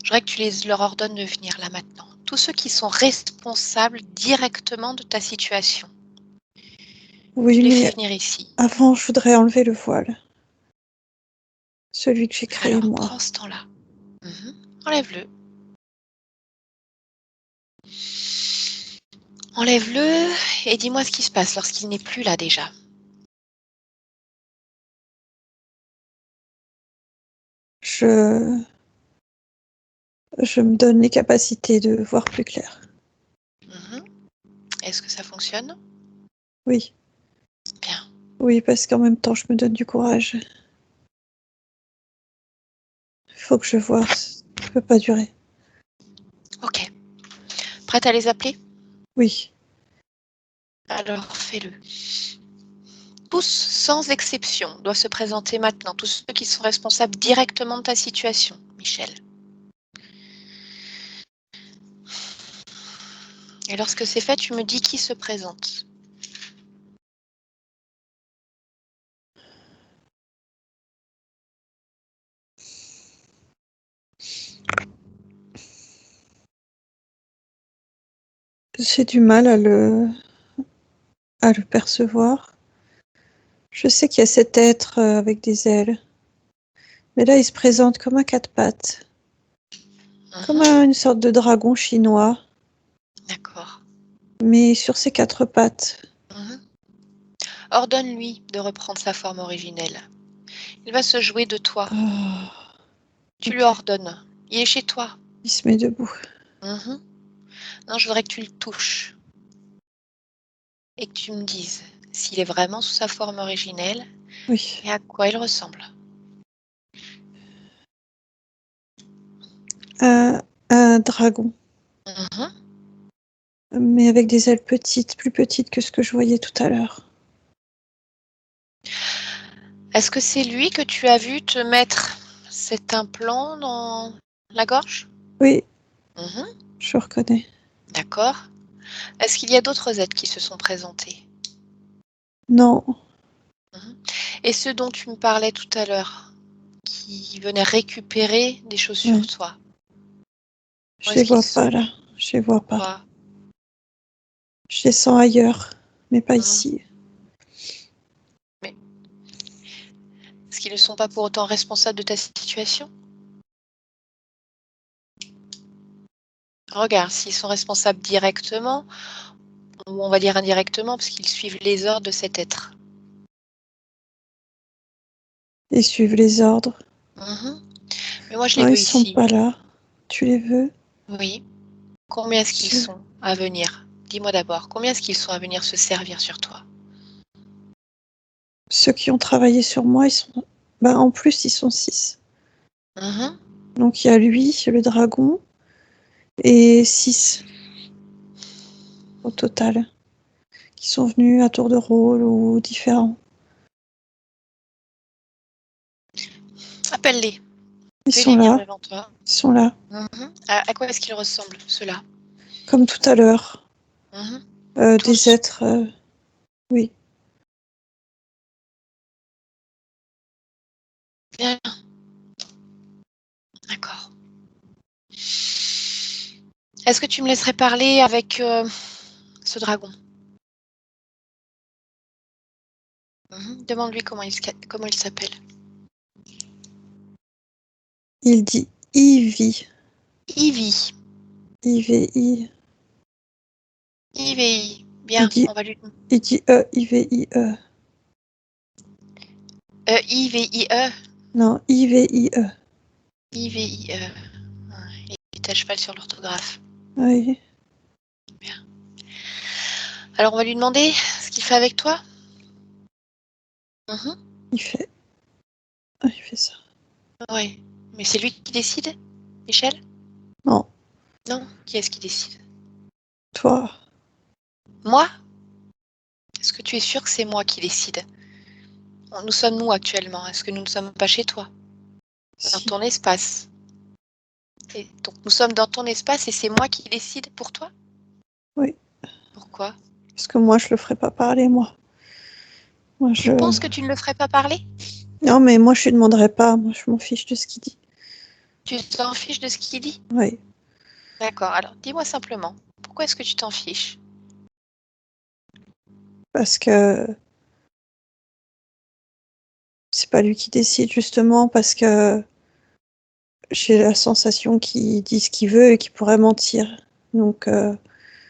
Je voudrais que tu leur ordonnes de venir là maintenant. Tous ceux qui sont responsables directement de ta situation. Oui, Tu les fais mais venir ici. avant, je voudrais enlever le voile. Celui que j'ai créé Alors, moi. prends ce temps-là. Enlève-le. Enlève-le et dis-moi ce qui se passe lorsqu'il n'est plus là déjà. Je me donne les capacités de voir plus clair. Est-ce que ça fonctionne? Oui. Bien. Oui, parce qu'en même temps, je me donne du courage. Il faut que je vois. Ça ne peut pas durer. Ok. Prête à les appeler? Oui. Alors, fais-le. Tous, sans exception, doivent se présenter maintenant. Tous ceux qui sont responsables directement de ta situation, Michel. Et lorsque c'est fait, tu me dis qui se présente. J'ai du mal à le percevoir. Je sais qu'il y a cet être avec des ailes. Mais là, il se présente comme un quatre pattes. Comme une sorte de dragon chinois. D'accord. Mais sur ses quatre pattes. Ordonne-lui de reprendre sa forme originelle. Il va se jouer de toi. Tu lui ordonnes. Il est chez toi. Il se met debout. Non, je voudrais que tu le touches. Et que tu me dises s'il est vraiment sous sa forme originelle Oui. et à quoi il ressemble. Un dragon. Mais avec des ailes petites, plus petites que ce que je voyais tout à l'heure. Est-ce que c'est lui que tu as vu te mettre cet implant dans la gorge? Oui. Je reconnais. D'accord. Est-ce qu'il y a d'autres êtres qui se sont présentés? Non. Et ceux dont tu me parlais tout à l'heure, qui venaient récupérer des choses sur toi? Je les vois pas là. Je les vois pas. Quoi? Je les sens ailleurs. mais pas ici. Est-ce qu'ils ne sont pas pour autant responsables de ta situation? Regarde, s'ils sont responsables directement, ou on va dire indirectement, parce qu'ils suivent les ordres de cet être. Ils suivent les ordres. Mais moi, je les Non, veux ils sont ici. pas là. Tu les veux? Oui. Combien est-ce qu'ils sont à venir? Dis-moi d'abord, combien est-ce qu'ils sont à venir se servir sur toi? Ceux qui ont travaillé sur moi, ils sont... en plus, ils sont 6. Donc, il y a lui, le dragon, et 6 au total, qui sont venus à tour de rôle ou différents. Appelle-les. Ils Fais-les sont venir là. devant toi. Ils sont là. À quoi est-ce qu'ils ressemblent, ceux-là? Comme tout à l'heure. Tous. Des êtres... oui. Bien. D'accord. Est-ce que tu me laisserais parler avec ce dragon? Demande-lui comment il s'appelle. Il dit Ivy. Ivy. IVI. IVI. Bien, on va lui... Il dit IVIE. IVIE. Non, IVIE. IVIE. Il est à cheval sur l'orthographe. Oui. Bien. Alors, on va lui demander ce qu'il fait avec toi. Il fait ça. Oui. Mais c'est lui qui décide, Michel? Non. Non. Qui est-ce qui décide? Toi. Moi? Est-ce que tu es sûr que c'est moi qui décide? Nous sommes où actuellement? Est-ce que nous ne sommes pas chez toi? Dans ton espace? Et donc nous sommes dans ton espace et c'est moi qui décide pour toi? Oui. Pourquoi? Parce que moi, je le ferai pas parler, moi. Tu penses que tu ne le ferais pas parler? Non, mais moi, je lui demanderai pas. Moi, je m'en fiche de ce qu'il dit. Tu t'en fiches de ce qu'il dit? Oui. D'accord. Alors, dis-moi simplement, pourquoi est-ce que tu t'en fiches? Parce que c'est pas lui qui décide, justement, parce que j'ai la sensation qu'il dit ce qu'il veut et qu'il pourrait mentir. Donc, Bien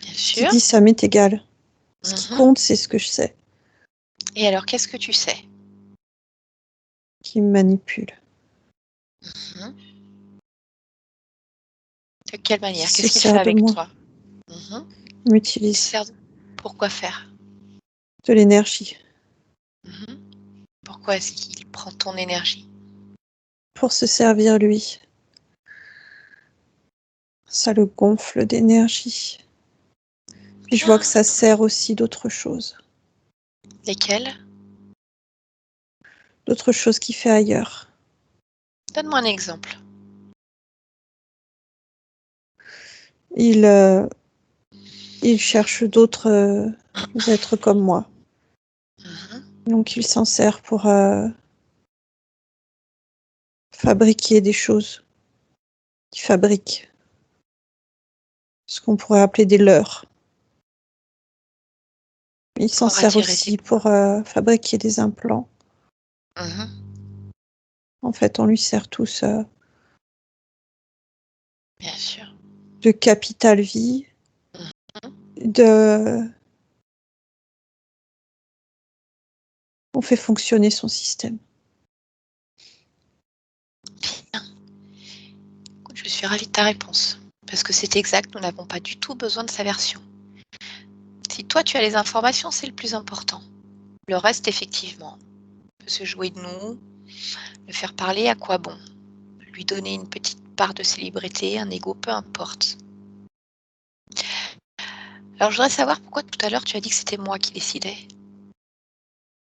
ce qu'il sûr. dit, ça m'est égal. Ce qui compte, c'est ce que je sais. Et alors, qu'est-ce que tu sais? Qu'il me manipule. De quelle manière? Il se Qu'est-ce qu'il fait sert de avec moi. toi? Il m'utilise. Pourquoi faire? De l'énergie. Pourquoi est-ce qu'il prend ton énergie? Pour se servir lui. Ça le gonfle d'énergie. Puis je vois que ça sert aussi d'autres choses. Lesquelles? D'autres choses qu'il fait ailleurs. Donne-moi un exemple. Il cherche d'autres êtres comme moi. Donc il s'en sert pour fabriquer des choses. Il fabrique ce qu'on pourrait appeler des leurres. Il s'en sert aussi pour fabriquer des implants. En fait, on lui sert tous Bien sûr. de capital vie, on fait fonctionner son système. Bien. Je suis ravie de ta réponse, parce que c'est exact, nous n'avons pas du tout besoin de sa version. Si toi tu as les informations, c'est le plus important. Le reste, effectivement, peut se jouer de nous, le faire parler, à quoi bon? Lui donner une petite part de célébrité, un ego, peu importe. Alors je voudrais savoir pourquoi tout à l'heure tu as dit que c'était moi qui décidais.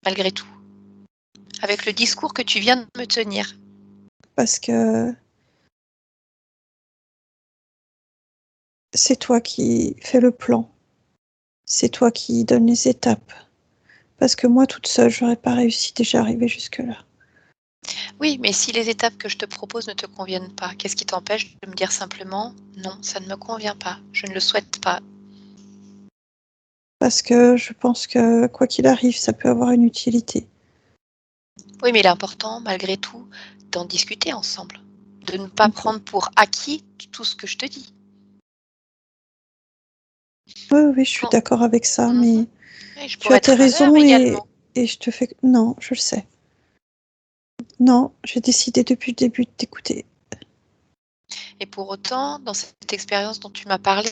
Malgré tout. Avec le discours que tu viens de me tenir. Parce que c'est toi qui fais le plan. C'est toi qui donne les étapes. Parce que moi, toute seule, j'aurais pas réussi déjà à arriver jusque-là. Oui, mais si les étapes que je te propose ne te conviennent pas, qu'est-ce qui t'empêche de me dire simplement « Non, ça ne me convient pas, je ne le souhaite pas ». parce que je pense que quoi qu'il arrive, ça peut avoir une utilité. Oui, mais il est important, malgré tout, d'en discuter ensemble, de ne pas Ok. prendre pour acquis tout ce que je te dis. Oui, oui, je suis Bon. d'accord avec ça, Mhm. mais Et je tu pourrais as tes être à l'heure raisons également. et je te fais... Non, je le sais. Non, j'ai décidé depuis le début de t'écouter. Et pour autant, dans cette expérience dont tu m'as parlé,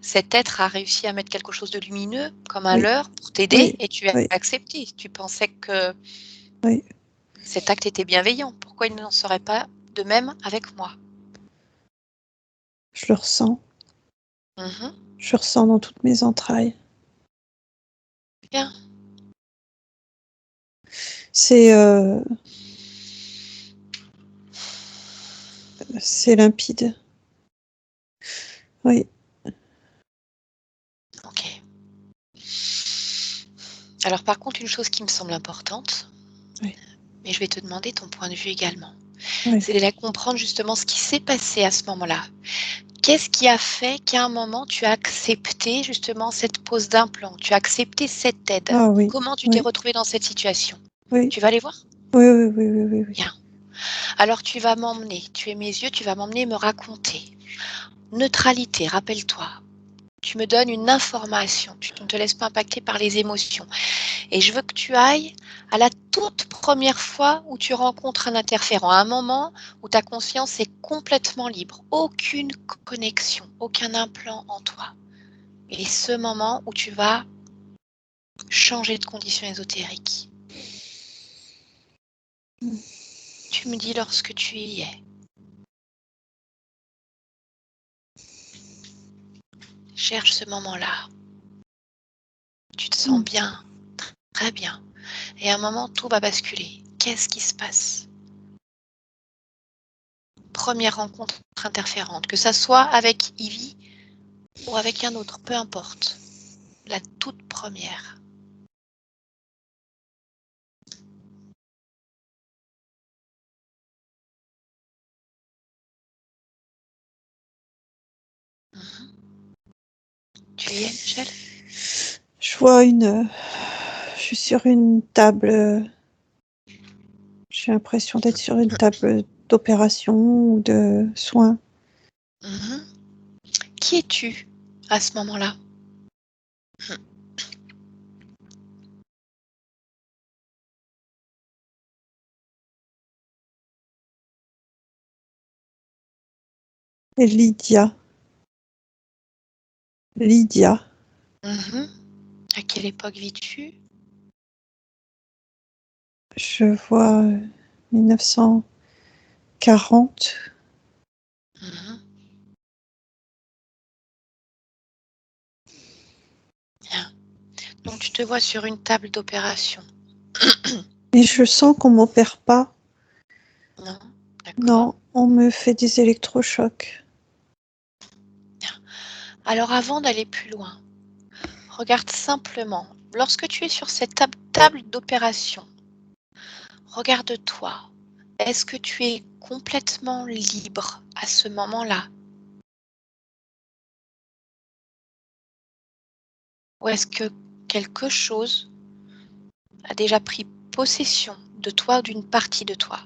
cet être a réussi à mettre quelque chose de lumineux, comme un Oui, leurre, pour t'aider, oui, et tu as oui, accepté. Tu pensais que oui. cet acte était bienveillant. Pourquoi il n'en serait pas de même avec moi? Je le ressens. Mhm. Je le ressens dans toutes mes entrailles. Bien. C'est limpide. Oui, Ok. Alors par contre, une chose qui me semble importante, oui, mais je vais te demander ton point de vue également, oui. c'est de comprendre justement ce qui s'est passé à ce moment-là. Qu'est-ce qui a fait qu'à un moment, tu as accepté justement cette pose d'implant? Tu as accepté cette aide? Ah oui, Comment tu t'es oui, retrouvée dans cette situation? oui, Tu vas aller voir? oui, oui, oui, oui, oui, oui. Bien. Alors tu vas m'emmener, tu es mes yeux, tu vas m'emmener me raconter. Neutralité, rappelle-toi. Tu me donnes une information, tu ne te laisses pas impacter par les émotions. Et je veux que tu ailles à la toute première fois où tu rencontres un interférent, à un moment où ta conscience est complètement libre, aucune connexion, aucun implant en toi. Et ce moment où tu vas changer de conditions ésotériques. Tu me dis lorsque tu y es. Cherche ce moment-là. Tu te sens bien, très bien. Et à un moment, tout va basculer. Qu'est-ce qui se passe? Première rencontre interférente, que ça soit avec Ivy ou avec un autre, peu importe. La toute première. Mhm. Tu y es, Michel? Je vois je suis sur une table. J'ai l'impression d'être sur une table d'opération ou de soins. Mhm. Qui es-tu à ce moment-là? Et Lydia. Lydia. Mhm. À quelle époque vis-tu? Je vois 1940. Mhm. Bien. Donc tu te vois sur une table d'opération. Et je sens qu'on m'opère pas. Non? D'accord. Non, on me fait des électrochocs. Bien. Alors avant d'aller plus loin, regarde simplement, lorsque tu es sur cette table d'opération, regarde-toi. Est-ce que tu es complètement libre à ce moment-là? Ou est-ce que quelque chose a déjà pris possession de toi ou d'une partie de toi?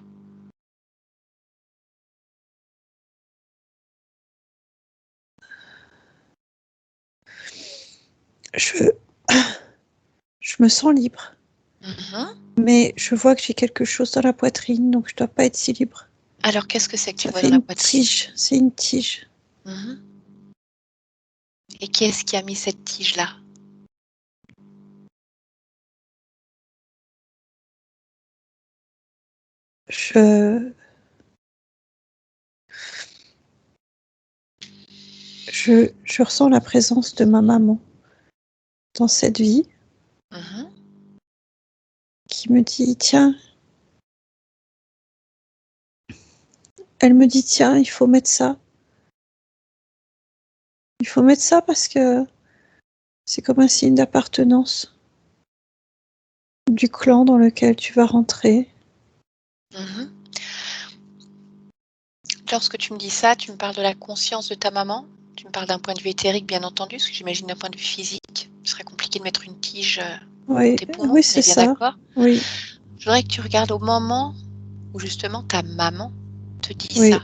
Je, je me sens libre. Mhm. Mais je vois que j'ai quelque chose dans la poitrine, donc je dois pas être si libre. Alors qu'est-ce que c'est que tu Ça vois fait dans la une poitrine? tige. C'est une tige. Mhm. Et qui est-ce qui a mis cette tige-là? Je, je ressens la présence de ma maman dans cette vie Mhm. qui me dit, tiens, elle me dit, tiens, il faut mettre ça. Il faut mettre ça parce que c'est comme un signe d'appartenance du clan dans lequel tu vas rentrer. Mhm. Lorsque tu me dis ça, tu me parles de la conscience de ta maman? Tu me parles d'un point de vue éthérique, bien entendu, parce que j'imagine d'un point de vue physique, ce serait compliqué. compliqué de mettre une tige dans Oui, tes poumons, oui, on c'est est bien ça. d'accord? Oui, Je voudrais que tu regardes au moment où justement ta maman te dit oui, ça.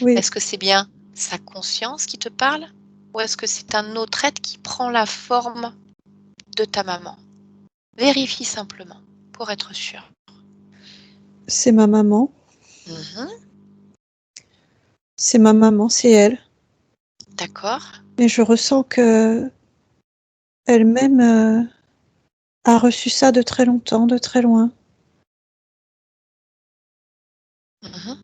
oui. Est-ce que c'est bien sa conscience qui te parle ou est-ce que c'est un autre être qui prend la forme de ta maman? Vérifie simplement pour être sûr. C'est ma maman. Mhm, C'est ma maman, c'est elle. d'accord. Mais je ressens que elle-même a reçu ça de très longtemps, de très loin. Mhm.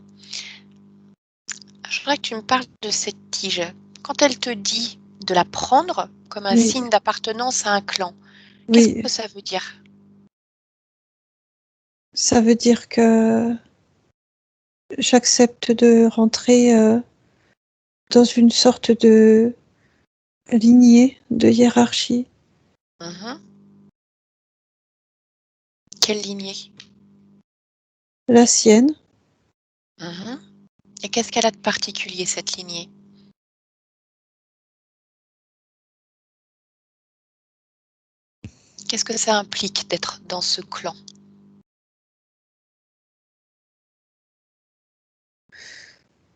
Je voudrais que tu me parles de cette tige. Quand elle te dit de la prendre comme un Oui, signe d'appartenance à un clan, qu'est-ce oui. que ça veut dire? Ça veut dire que j'accepte de rentrer dans une sorte de lignée, de hiérarchie. Mhm. Quelle lignée? La sienne, Mhm. Et qu'est-ce qu'elle a de particulier, cette lignée? Qu'est-ce que ça implique d'être dans ce clan?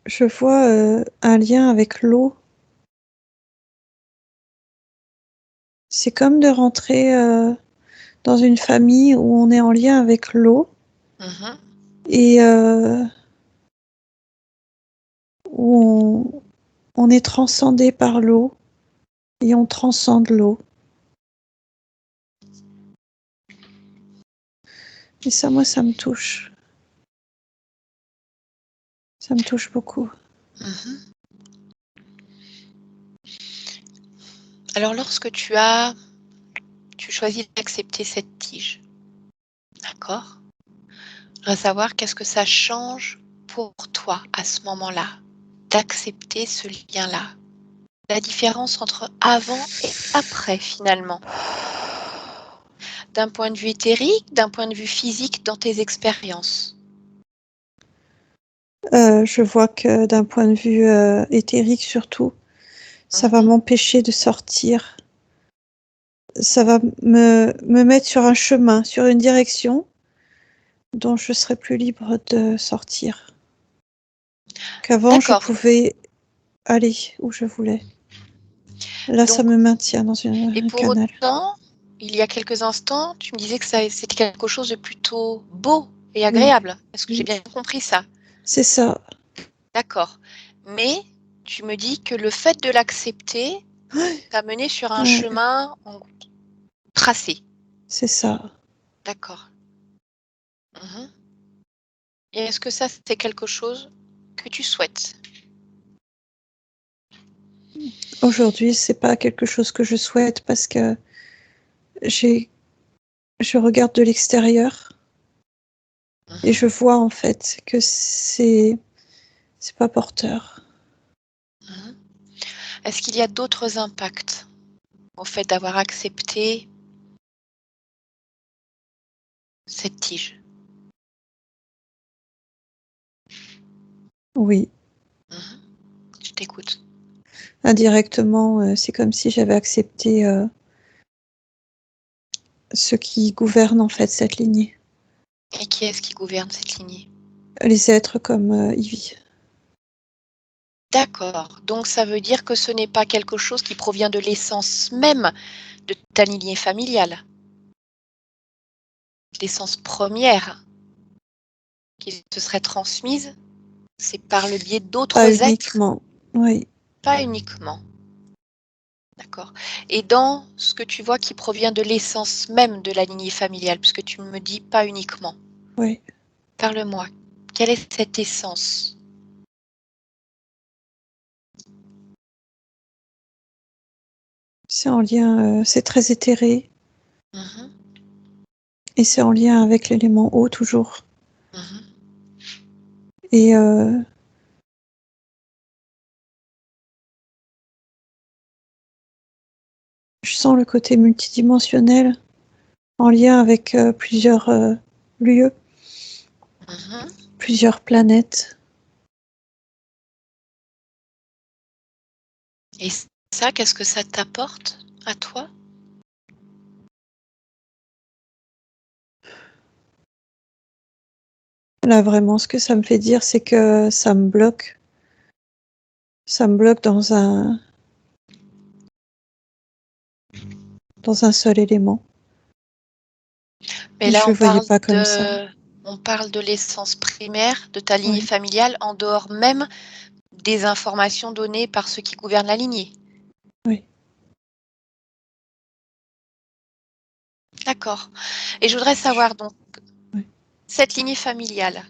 je vois un lien avec l'eau. C'est comme de rentrer dans une famille où on est en lien avec l'eau Mhm. et où on est transcendé par l'eau et on transcende l'eau. Et ça, moi, ça me touche. Ça me touche beaucoup. Mhm. Alors, lorsque tu choisis d'accepter cette tige, d'accord? Je voudrais savoir qu'est-ce que ça change pour toi à ce moment-là, d'accepter ce lien-là. La différence entre avant et après, finalement. D'un point de vue éthérique, d'un point de vue physique dans tes expériences. Je vois que d'un point de vue éthérique surtout, ça va Mhm. m'empêcher de sortir. Ça va me mettre sur un chemin, sur une direction dont je serai plus libre de sortir. Qu'avant, je D'accord. pouvais aller où je voulais. Là, ça Donc, me maintient dans et un pour canal. autant, il y a quelques instants, tu me disais que c'était quelque chose de plutôt beau et Oui, agréable. Est-ce que j'ai oui, bien compris ça? c'est ça. D'accord. Mais tu me dis que le fait de l'accepter t'a mené sur un Ouais, chemin tracé. c'est ça. D'accord. Mhm. Et est-ce que ça, c'est quelque chose que tu souhaites? Aujourd'hui, c'est pas quelque chose que je souhaite parce que j'ai, je regarde de l'extérieur et je Mhm. vois en fait que c'est pas porteur. Mhm. Est-ce qu'il y a d'autres impacts au fait d'avoir accepté cette tige? Oui, Mhm. Je t'écoute. indirectement, c'est comme si j'avais accepté ce qui gouverne en fait cette lignée. Et qui est-ce qui gouverne cette lignée? Les êtres comme Ivy. D'accord. Donc ça veut dire que ce n'est pas quelque chose qui provient de l'essence même de ta lignée familiale, l'essence première qui te serait transmise, c'est par le biais Pas d'autres êtres, uniquement. Oui, pas uniquement. D'accord. Et dans ce que tu vois qui provient de l'essence même de la lignée familiale, puisque tu me dis pas uniquement, oui. parle-moi. Quelle est cette essence? C'est en lien, c'est très éthéré Mhm, et c'est en lien avec l'élément eau toujours. mhm. Et je sens le côté multidimensionnel en lien avec plusieurs lieux, Mhm. plusieurs planètes. Et ça, qu'est-ce que ça t'apporte à toi? Là, vraiment, ce que ça me fait dire, c'est que ça me bloque. Ça me bloque dans un seul élément. Mais Et là, je le voyais pas comme ça. on parle de l'essence primaire de ta lignée Ouais. familiale en dehors même des informations données par ceux qui gouvernent la lignée. Oui. D'accord. Et je voudrais savoir donc, Ouais. cette lignée familiale,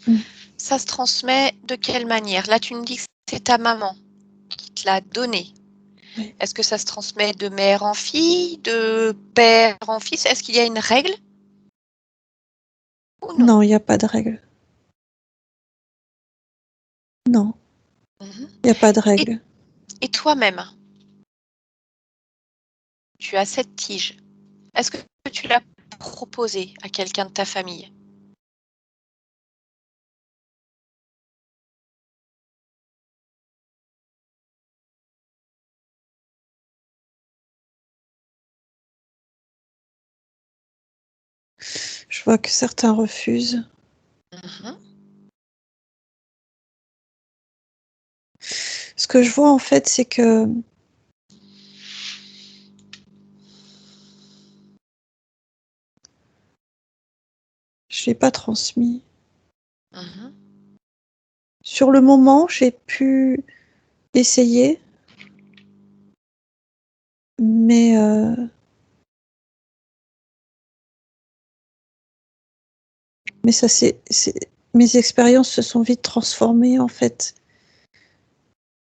Mm. ça se transmet de quelle manière? Là, tu me dis que c'est ta maman qui te l'a donnée. Oui. Est-ce que ça se transmet de mère en fille, de père en fils? Est-ce qu'il y a une règle ou non? Non, il n'y a pas de règle. Non, Mhm. il n'y a pas de règle. Et toi-même, tu as cette tige. Est-ce que tu l'as proposée à quelqu'un de ta famille? Je vois que certains refusent. Mhm. Ce que je vois, en fait, c'est que je ne l'ai pas transmis. Mhm. Sur le moment, j'ai pu essayer, mais mes expériences se sont vite transformées, en fait.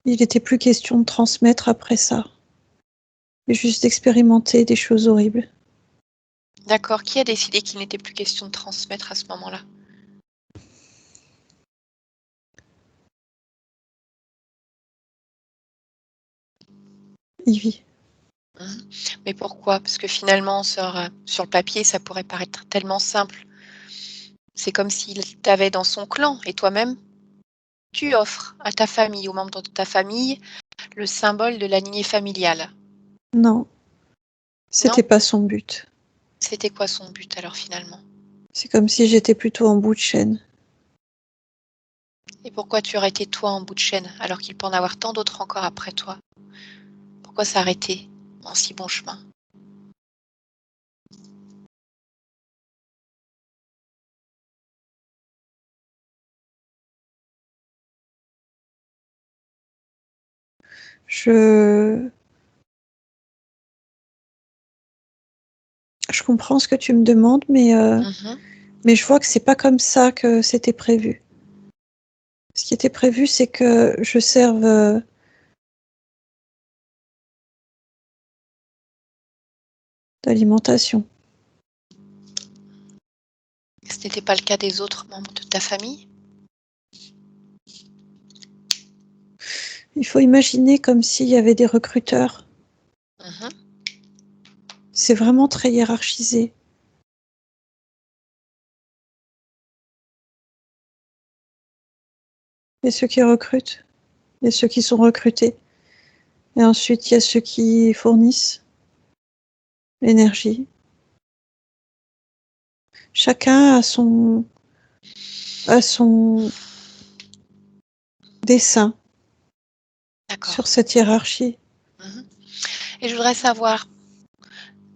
Il n'était plus question de transmettre après ça, mais juste d'expérimenter des choses horribles. D'accord. Qui a décidé qu'il n'était plus question de transmettre à ce moment-là? Ivy. Mhm. Mais pourquoi? Parce que finalement, sur le papier, ça pourrait paraître tellement simple. C'est comme s'il t'avait dans son clan et toi-même, tu offres à ta famille, aux membres de ta famille, le symbole de la lignée familiale. Non, Non? c'était pas son but. C'était quoi son but alors finalement? C'est comme si j'étais plutôt en bout de chaîne. Et pourquoi tu aurais été toi en bout de chaîne alors qu'il peut en avoir tant d'autres encore après toi? Pourquoi s'arrêter en si bon chemin? Je comprends ce que tu me demandes, mais Mhm. je vois que c'est pas comme ça que c'était prévu. Ce qui était prévu, c'est que je serve d'alimentation. Ce n'était pas le cas des autres membres de ta famille? Il faut imaginer comme s'il y avait des recruteurs. Mhm. C'est vraiment très hiérarchisé. Il y a ceux qui recrutent, il y a ceux qui sont recrutés. Et ensuite, il y a ceux qui fournissent l'énergie. Chacun a son dessin D'accord. sur cette hiérarchie. Mhm. Et je voudrais savoir,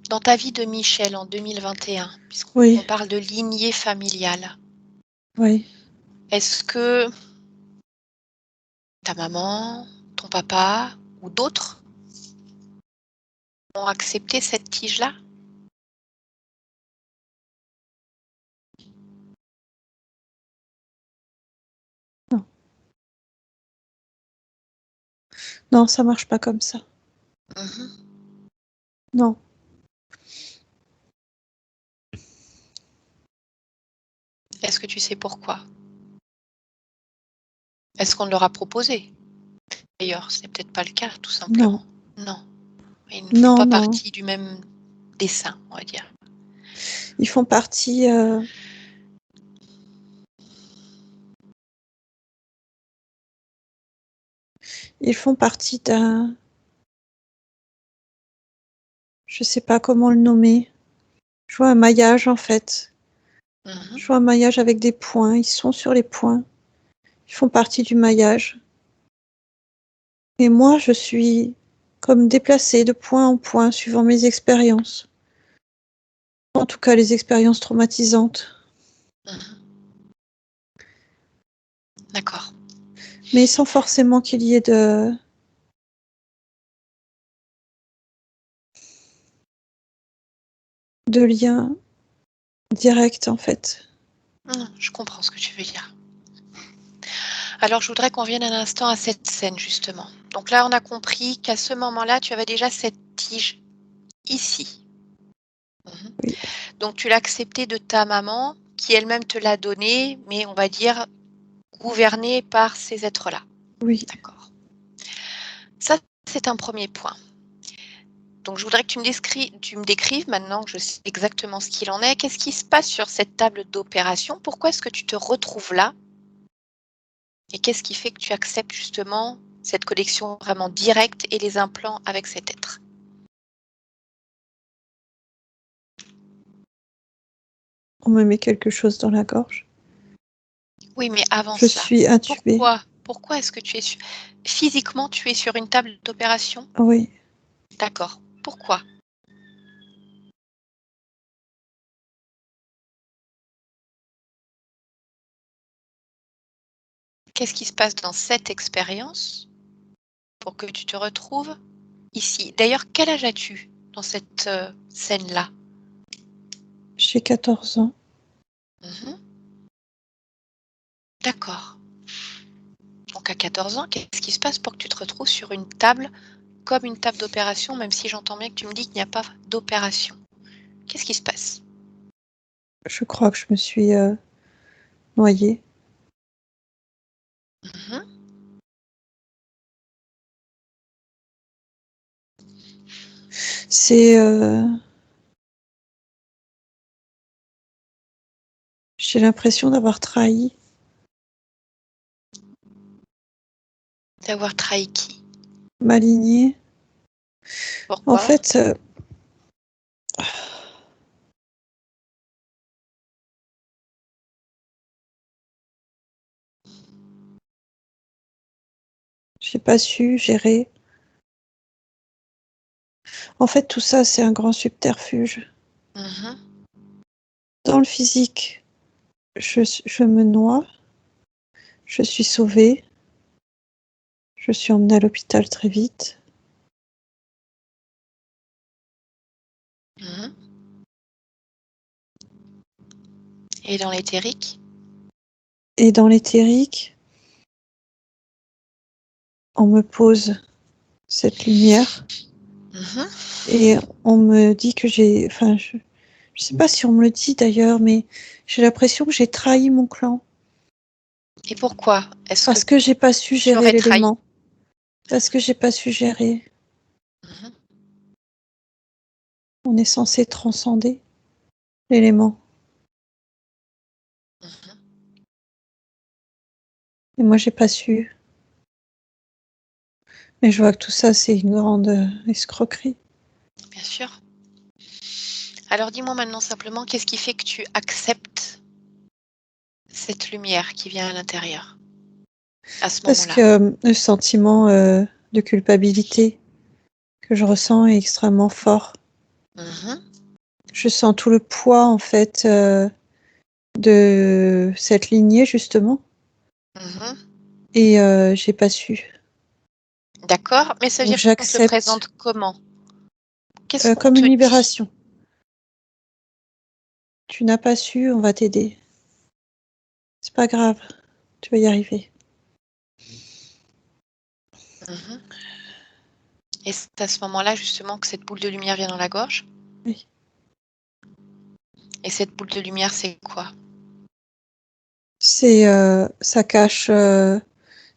dans ta vie de Michel en 2021, puisqu'on Oui, parle de lignée familiale, oui. est-ce que ta maman, ton papa ou d'autres ont accepté cette tige-là? Non, non, ça marche pas comme ça. Mhm. Non. Est-ce que tu sais pourquoi? Est-ce qu'on leur a proposé? D'ailleurs, ce n'est peut-être pas le cas, tout Non, simplement. Non, ils ne font non, pas non. partie du même dessin, on va dire. Ils font partie. Ils font partie d'un. Je sais pas comment le nommer. Je vois un maillage en fait. Mhm. Je vois un maillage avec des points. Ils sont sur les points. Ils font partie du maillage. Et moi, je suis comme déplacée de point en point suivant mes expériences. En tout cas, les expériences traumatisantes. Mhm. D'accord. Mais sans forcément qu'il y ait de lien direct, en fait. Je comprends ce que tu veux dire. Alors, je voudrais qu'on vienne un instant à cette scène, justement. Donc là, on a compris qu'à ce moment-là, tu avais déjà cette tige ici. Mhm. Oui. Donc, tu l'as acceptée de ta maman, qui elle-même te l'a donnée, mais on va dire gouvernée par ces êtres-là. Oui. D'accord. Ça, c'est un premier point. Donc, je voudrais que tu me décrives, maintenant que je sais exactement ce qu'il en est, qu'est-ce qui se passe sur cette table d'opération? Pourquoi est-ce que tu te retrouves là? Et qu'est-ce qui fait que tu acceptes justement cette connexion vraiment directe et les implants avec cet être? On me met quelque chose dans la gorge. Oui, mais avant Je cela, suis intubée. pourquoi est-ce que physiquement, tu es sur une table d'opération? Oui. D'accord. Pourquoi? Qu'est-ce qui se passe dans cette expérience pour que tu te retrouves ici? D'ailleurs, quel âge as-tu dans cette, scène-là? J'ai 14 ans. Mmh. D'accord. Donc à 14 ans, qu'est-ce qui se passe pour que tu te retrouves sur une table, comme une table d'opération, même si j'entends bien que tu me dis qu'il n'y a pas d'opération? Qu'est-ce qui se passe? Je crois que je me suis noyée. Mmh. C'est... j'ai l'impression d'avoir trahi D'avoir trahi qui? ma lignée. En Pourquoi? fait, j'ai pas su gérer. En fait, tout ça, c'est un grand subterfuge. Mmh. Dans le physique, je me noie, je suis sauvée, je suis emmenée à l'hôpital très vite. Mmh. Et dans l'éthérique? Et dans l'éthérique, on me pose cette lumière Mmh. et on me dit que j'ai... Enfin, je sais pas si on me le dit d'ailleurs, mais j'ai l'impression que j'ai trahi mon clan. Et pourquoi est-ce que Parce que j'ai pas su tu gérer aurais trahi? l'élément. Parce que j'ai pas su gérer. Mmh. On est censé transcender l'élément. Mmh. Et moi, j'ai pas su. Mais je vois que tout ça, c'est une grande escroquerie. Bien sûr. Alors dis-moi maintenant simplement, qu'est-ce qui fait que tu acceptes cette lumière qui vient à l'intérieur, à ce Parce moment-là? que le sentiment de culpabilité que je ressens est extrêmement fort. Mmh. Je sens tout le poids, en fait, de cette lignée, justement. Mmh. Et j'ai pas su. D'accord, mais ça veut Donc dire qu'on te le j'accepte présente comment? Qu'est-ce qu'on comme te une dit? libération. Tu n'as pas su, on va t'aider. C'est pas grave, tu vas y arriver. Mmh. Et c'est à ce moment-là justement que cette boule de lumière vient dans la gorge? Oui. Et cette boule de lumière, c'est quoi? C'est, ça cache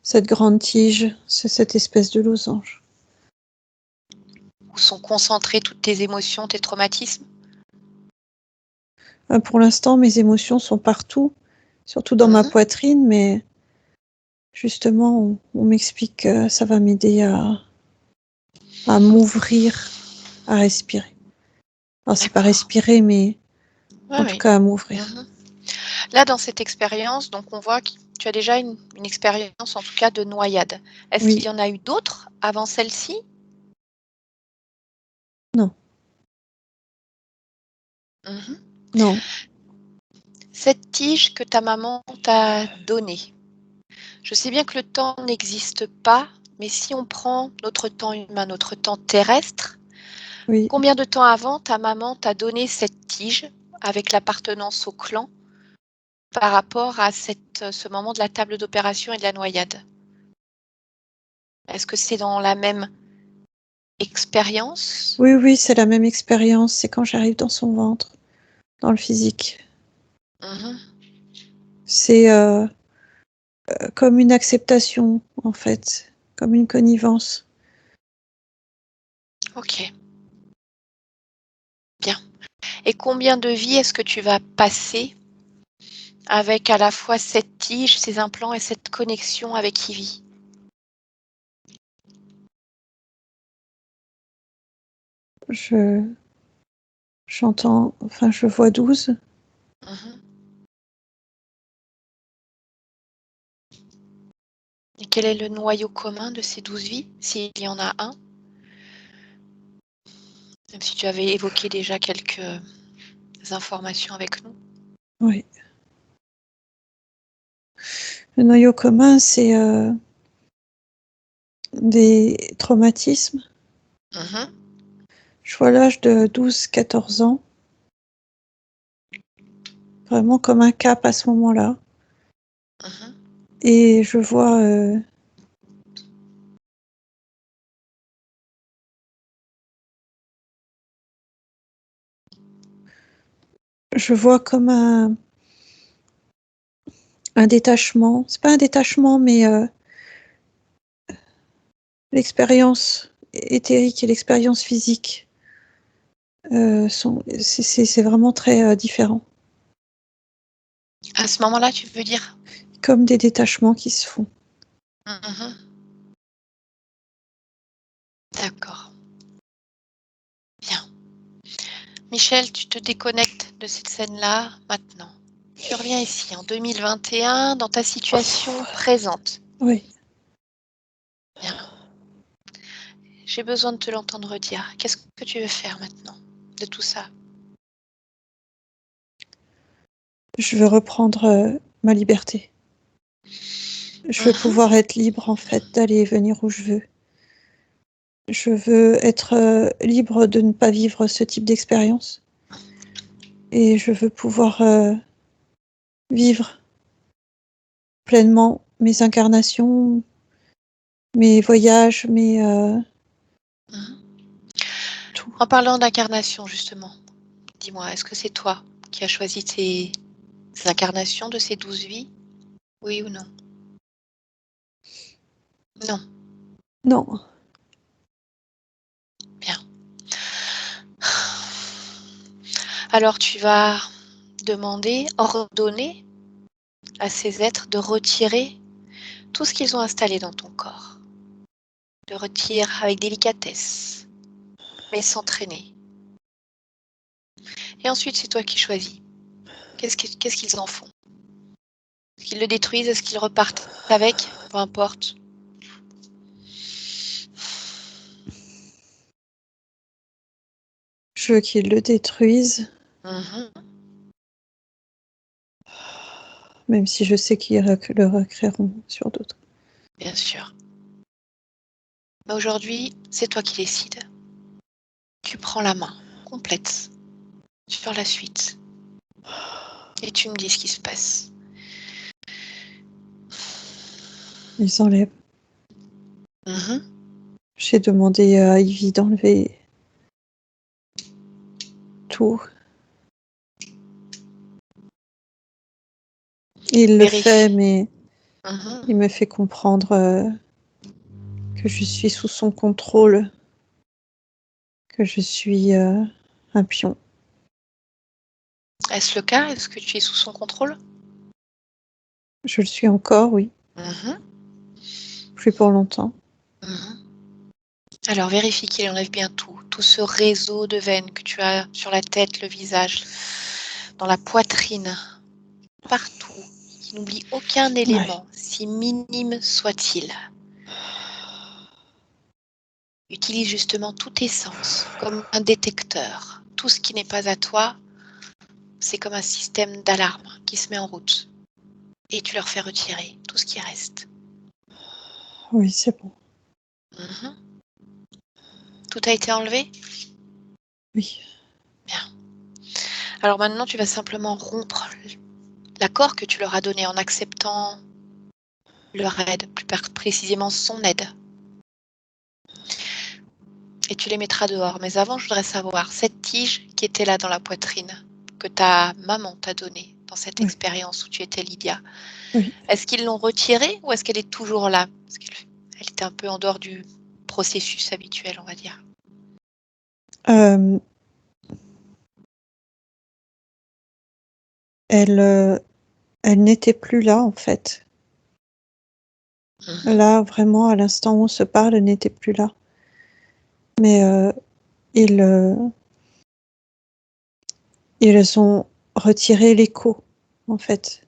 cette grande tige, c'est cette espèce de losange. Où sont concentrées toutes tes émotions, tes traumatismes? Pour l'instant, mes émotions sont partout, surtout dans ma Mmh. poitrine, mais justement, on m'explique que ça va m'aider à m'ouvrir, à respirer. Alors, c'est pas D'accord. respirer, mais Oui, en tout oui. cas à m'ouvrir. Mmh. Là, dans cette expérience, donc on voit que tu as déjà une expérience, en tout cas, de noyade. Est-ce qu'il Oui. y en a eu d'autres avant celle-ci? Non. Mhm. Non. Cette tige que ta maman t'a donnée, je sais bien que le temps n'existe pas, mais si on prend notre temps humain, notre temps terrestre, Oui. combien de temps avant ta maman t'a donné cette tige avec l'appartenance au clan par rapport à ce moment de la table d'opération et de la noyade? Est-ce que c'est dans la même expérience? Oui, oui, c'est la même expérience. C'est quand j'arrive dans son ventre, dans le physique. Mhm. C'est comme une acceptation, en fait, comme une connivence. Ok. Bien. Et combien de vies est-ce que tu vas passer avec à la fois cette tige, ces implants et cette connexion avec Ivy? J'entends, enfin, je vois 12. Mhm. Et quel est le noyau commun de ces 12 vies, s'il y en a un? Même si tu avais évoqué déjà quelques informations avec nous. Oui. Le noyau commun, c'est des traumatismes. Mhm. Je vois l'âge de 12-14 ans, vraiment comme un cap à ce moment-là. Mhm. Et je vois comme un détachement. C'est pas un détachement, mais l'expérience éthérique et l'expérience physique c'est vraiment très différent. À ce moment-là, tu veux dire? Comme des détachements qui se font. Mhm. D'accord. Bien. Michel, tu te déconnectes de cette scène-là maintenant. Tu reviens ici en 2021 dans ta situation présente. Oui. Bien. J'ai besoin de te l'entendre dire. Qu'est-ce que tu veux faire maintenant de tout ça? Je veux reprendre ma liberté. Je veux Mhm. pouvoir être libre, en fait, d'aller et venir où je veux. Je veux être libre de ne pas vivre ce type d'expérience. Et je veux pouvoir vivre pleinement mes incarnations, mes voyages, Mhm. tout. En parlant d'incarnation, justement, dis-moi, est-ce que c'est toi qui as choisi ces incarnations de ces 12 vies? Oui ou non? Non. Non. Bien. Alors tu vas demander, ordonner à ces êtres de retirer tout ce qu'ils ont installé dans ton corps. De retirer avec délicatesse, mais sans traîner. Et ensuite, c'est toi qui choisis. Qu'est-ce qu'ils en font? Est-ce qu'ils le détruisent? Est-ce qu'ils repartent avec? Peu importe. Je veux qu'ils le détruisent, Mhm. même si je sais qu'ils le recréeront sur d'autres. Bien sûr. Mais aujourd'hui, c'est toi qui décides. Tu prends la main complète sur la suite. Et tu me dis ce qui se passe. Ils s'enlèvent. Mhm. J'ai demandé à Ivy d'enlever tout. Il le fait, Vérifie. mais Mhm. il me fait comprendre que je suis sous son contrôle, que je suis un pion. Est-ce le cas? Est-ce que tu es sous son contrôle? Je le suis encore, oui, Mhm. plus pour longtemps. Mhm. Alors vérifie qu'il enlève bien tout ce réseau de veines que tu as sur la tête, le visage, dans la poitrine. partout, qui n'oublie aucun élément, si minime soit-il. Utilise justement tous tes sens comme un détecteur. Tout ce qui n'est pas à toi, c'est comme un système d'alarme qui se met en route. Et tu leur fais retirer tout ce qui reste. Oui, c'est bon. Mhm. Tout a été enlevé? Oui. Bien. Alors maintenant, tu vas simplement rompre l'accord que tu leur as donné en acceptant leur aide, plus précisément son aide. Et tu les mettras dehors. Mais avant, je voudrais savoir, cette tige qui était là dans la poitrine, que ta maman t'a donnée dans cette expérience où tu étais Lydia, est-ce qu'ils l'ont retirée ou est-ce qu'elle est toujours là? Parce qu'elle était un peu en dehors du processus habituel, on va dire. Elle n'était plus là, en fait. Là, vraiment, à l'instant où on se parle, elle n'était plus là. Mais ils ont retiré l'écho, en fait,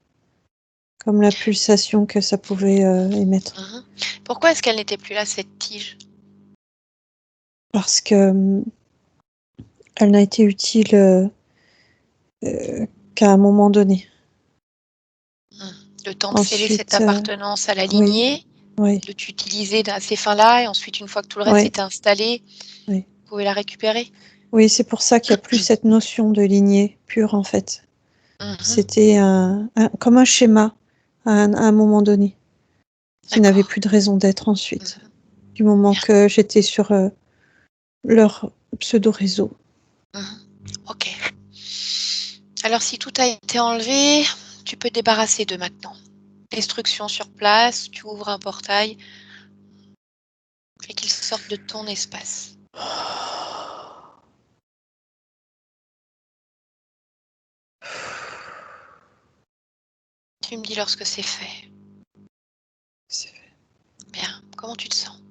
comme la pulsation que ça pouvait émettre. Pourquoi est-ce qu'elle n'était plus là, cette tige? Parce que elle n'a été utile qu'à un moment donné. Le temps de sceller cette appartenance à la lignée, de t'utiliser à ces fins-là, et ensuite, une fois que tout le reste était installé, vous pouvez la récupérer? Oui, c'est pour ça qu'il n'y a plus cette notion de lignée pure, en fait. C'était comme un schéma à un moment donné, qui n'avait plus de raison d'être ensuite, du moment que j'étais sur leur pseudo-réseau. Ok. Alors, si tout a été enlevé, tu peux te débarrasser d'eux maintenant. Destruction sur place, tu ouvres un portail et qu'ils sortent de ton espace. Tu me dis lorsque c'est fait. C'est fait. Bien. Comment tu te sens?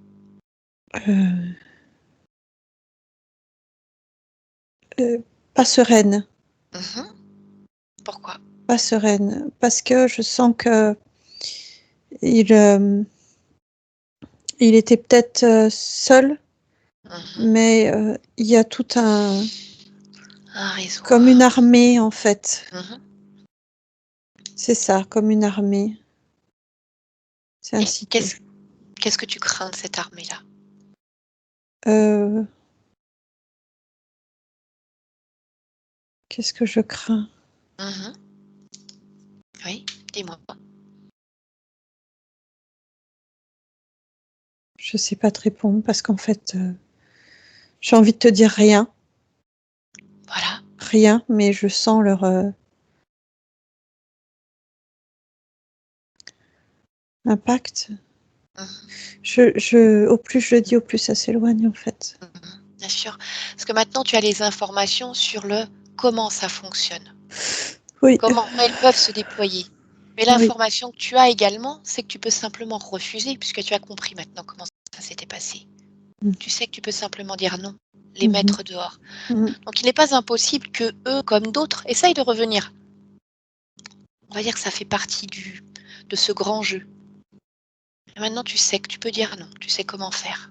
Pas sereine. Pourquoi? Pas sereine. Parce que je sens que il était peut-être seul, mais il y a tout un réseau. Comme une armée, en fait. C'est ça, comme une armée. C'est ainsi que... Qu'est-ce que tu crains de cette armée-là? Qu'est-ce que je crains? Oui, dis-moi. Je sais pas te répondre parce qu'en fait, j'ai envie de te dire rien. Voilà. Rien, mais je sens leur impact. Au plus je le dis, au plus ça s'éloigne, en fait. Bien sûr. Parce que maintenant, tu as les informations sur comment ça fonctionne. Oui. Comment elles peuvent se déployer. Mais l'information que tu as également, c'est que tu peux simplement refuser, puisque tu as compris maintenant comment ça s'était passé. Tu sais que tu peux simplement dire non, les mettre dehors. Donc, il n'est pas impossible que eux, comme d'autres, essayent de revenir. On va dire que ça fait partie de ce grand jeu. Et maintenant, tu sais que tu peux dire non, tu sais comment faire.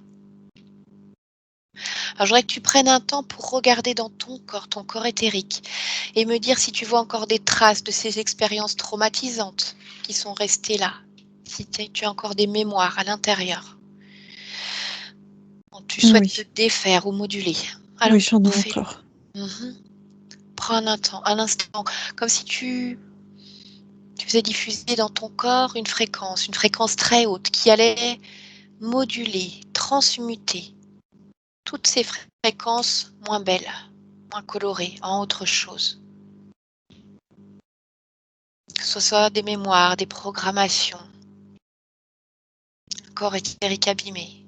Alors, je voudrais que tu prennes un temps pour regarder dans ton corps éthérique, et me dire si tu vois encore des traces de ces expériences traumatisantes qui sont restées là, si tu as encore des mémoires à l'intérieur. Tu souhaites te défaire ou moduler. Alors, oui, j'en ai fais-le. encore. Prends un instant, comme si tu faisais diffuser dans ton corps une fréquence très haute qui allait moduler, transmuter toutes ces fréquences moins belles, moins colorées, en autre chose. Que ce soit des mémoires, des programmations, un corps éthérique abîmé,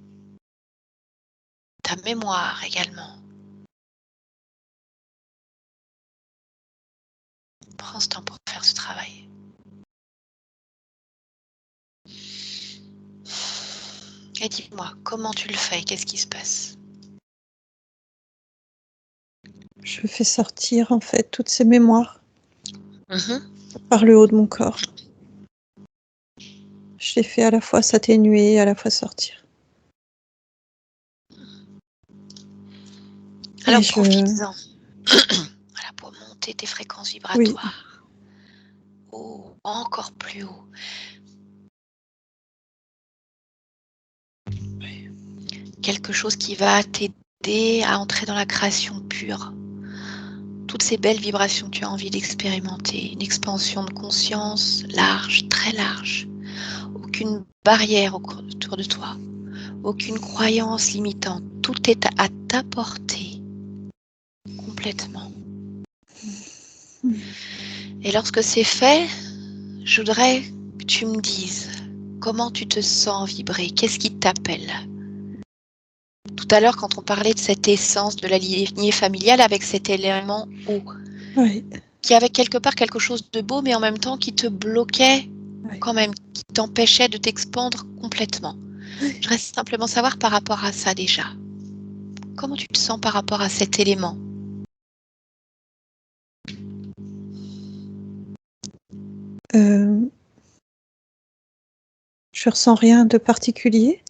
ta mémoire également. Prends ce temps pour faire ce travail. Et dis-moi, comment tu le fais? Qu'est-ce qui se passe? Je fais sortir, en fait, toutes ces mémoires. par le haut de mon corps. Je l'ai fait à la fois s'atténuer, à la fois sortir. Alors Et je... profites-en. Voilà, pour monter tes fréquences vibratoires. Oh, encore plus haut. Quelque chose qui va t'aider à entrer dans la création pure. Toutes ces belles vibrations que tu as envie d'expérimenter. Une expansion de conscience large, très large. Aucune barrière autour de toi. Aucune croyance limitante. Tout est à ta portée. Complètement. Et lorsque c'est fait, je voudrais que tu me dises comment tu te sens vibrer. Qu'est-ce qui t'appelle ? Tout à l'heure, quand on parlait de cette essence de la lignée familiale avec cet élément eau, Oui. qui avait quelque part quelque chose de beau, mais en même temps qui te bloquait quand même, qui t'empêchait de t'expandre complètement. Je voudrais simplement savoir par rapport à ça déjà. Comment tu te sens par rapport à cet élément ? Je ressens rien de particulier,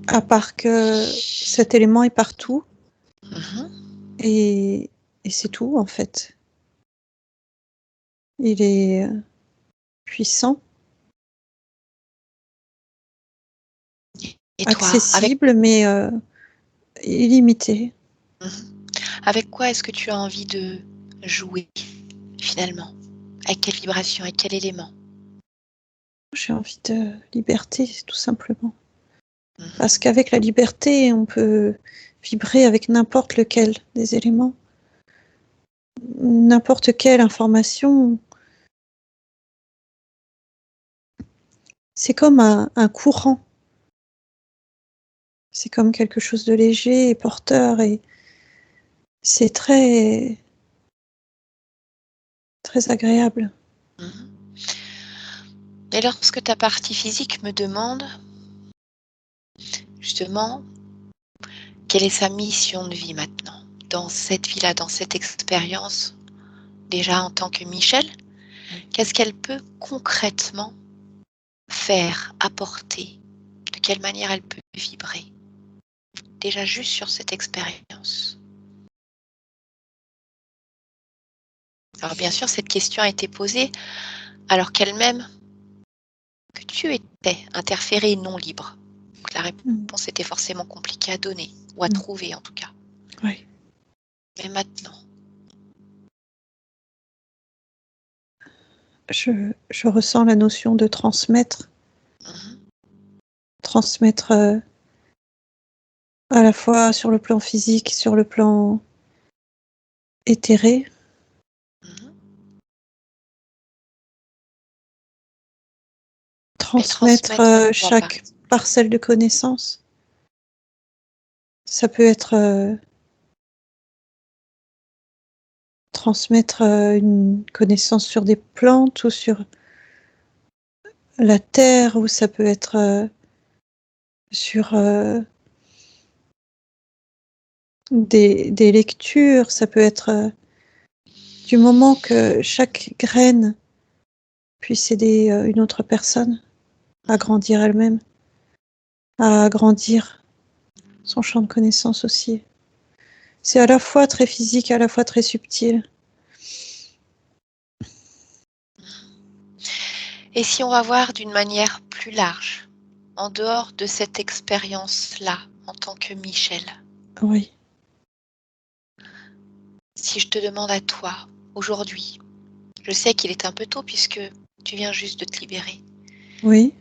à part que cet élément est partout. Et c'est tout, en fait. Il est puissant, Et toi, accessible, mais illimité. Avec quoi est-ce que tu as envie de jouer, finalement ? Avec quelle vibration, avec quel élément ? J'ai envie de liberté, tout simplement. Parce qu'avec la liberté, on peut vibrer avec n'importe lequel des éléments. N'importe quelle information. C'est comme un courant. C'est comme quelque chose de léger et porteur. Et c'est très, très agréable. Et lorsque ta partie physique me demande, justement, quelle est sa mission de vie maintenant, dans cette vie-là, dans cette expérience, déjà en tant que Michel, qu'est-ce qu'elle peut concrètement faire, apporter, de quelle manière elle peut vibrer, déjà juste sur cette expérience. Alors bien sûr, cette question a été posée alors qu'elle-même, que tu étais interférée et non libre. Donc la réponse était forcément compliquée à donner, ou à trouver en tout cas. Oui. Mais maintenant, je ressens la notion de transmettre. Transmettre à la fois sur le plan physique, sur le plan éthéré. Transmettre chaque parcelle de connaissance. Ça peut être transmettre une connaissance sur des plantes ou sur la terre, ou ça peut être sur des lectures, ça peut être du moment que chaque graine puisse aider une autre personne à grandir elle-même, à agrandir son champ de connaissances aussi. C'est à la fois très physique, à la fois très subtil. Et si on va voir d'une manière plus large, en dehors de cette expérience-là, en tant que Michel. Oui. Si je te demande à toi, aujourd'hui, je sais qu'il est un peu tôt puisque tu viens juste de te libérer. Oui.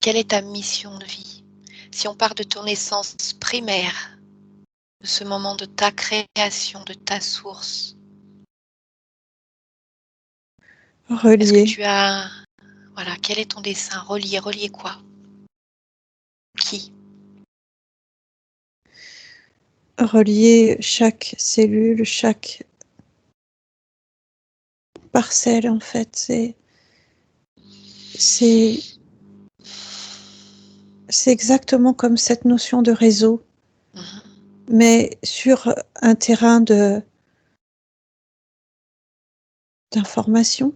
Quelle est ta mission de vie ? Si on part de ton essence primaire, de ce moment de ta création, de ta source, Relier. est-ce que tu as... Voilà, quel est ton dessin ? Relier quoi ? Qui ? Relier chaque cellule, chaque parcelle, en fait. C'est exactement comme cette notion de réseau, mais sur un terrain de d'informations.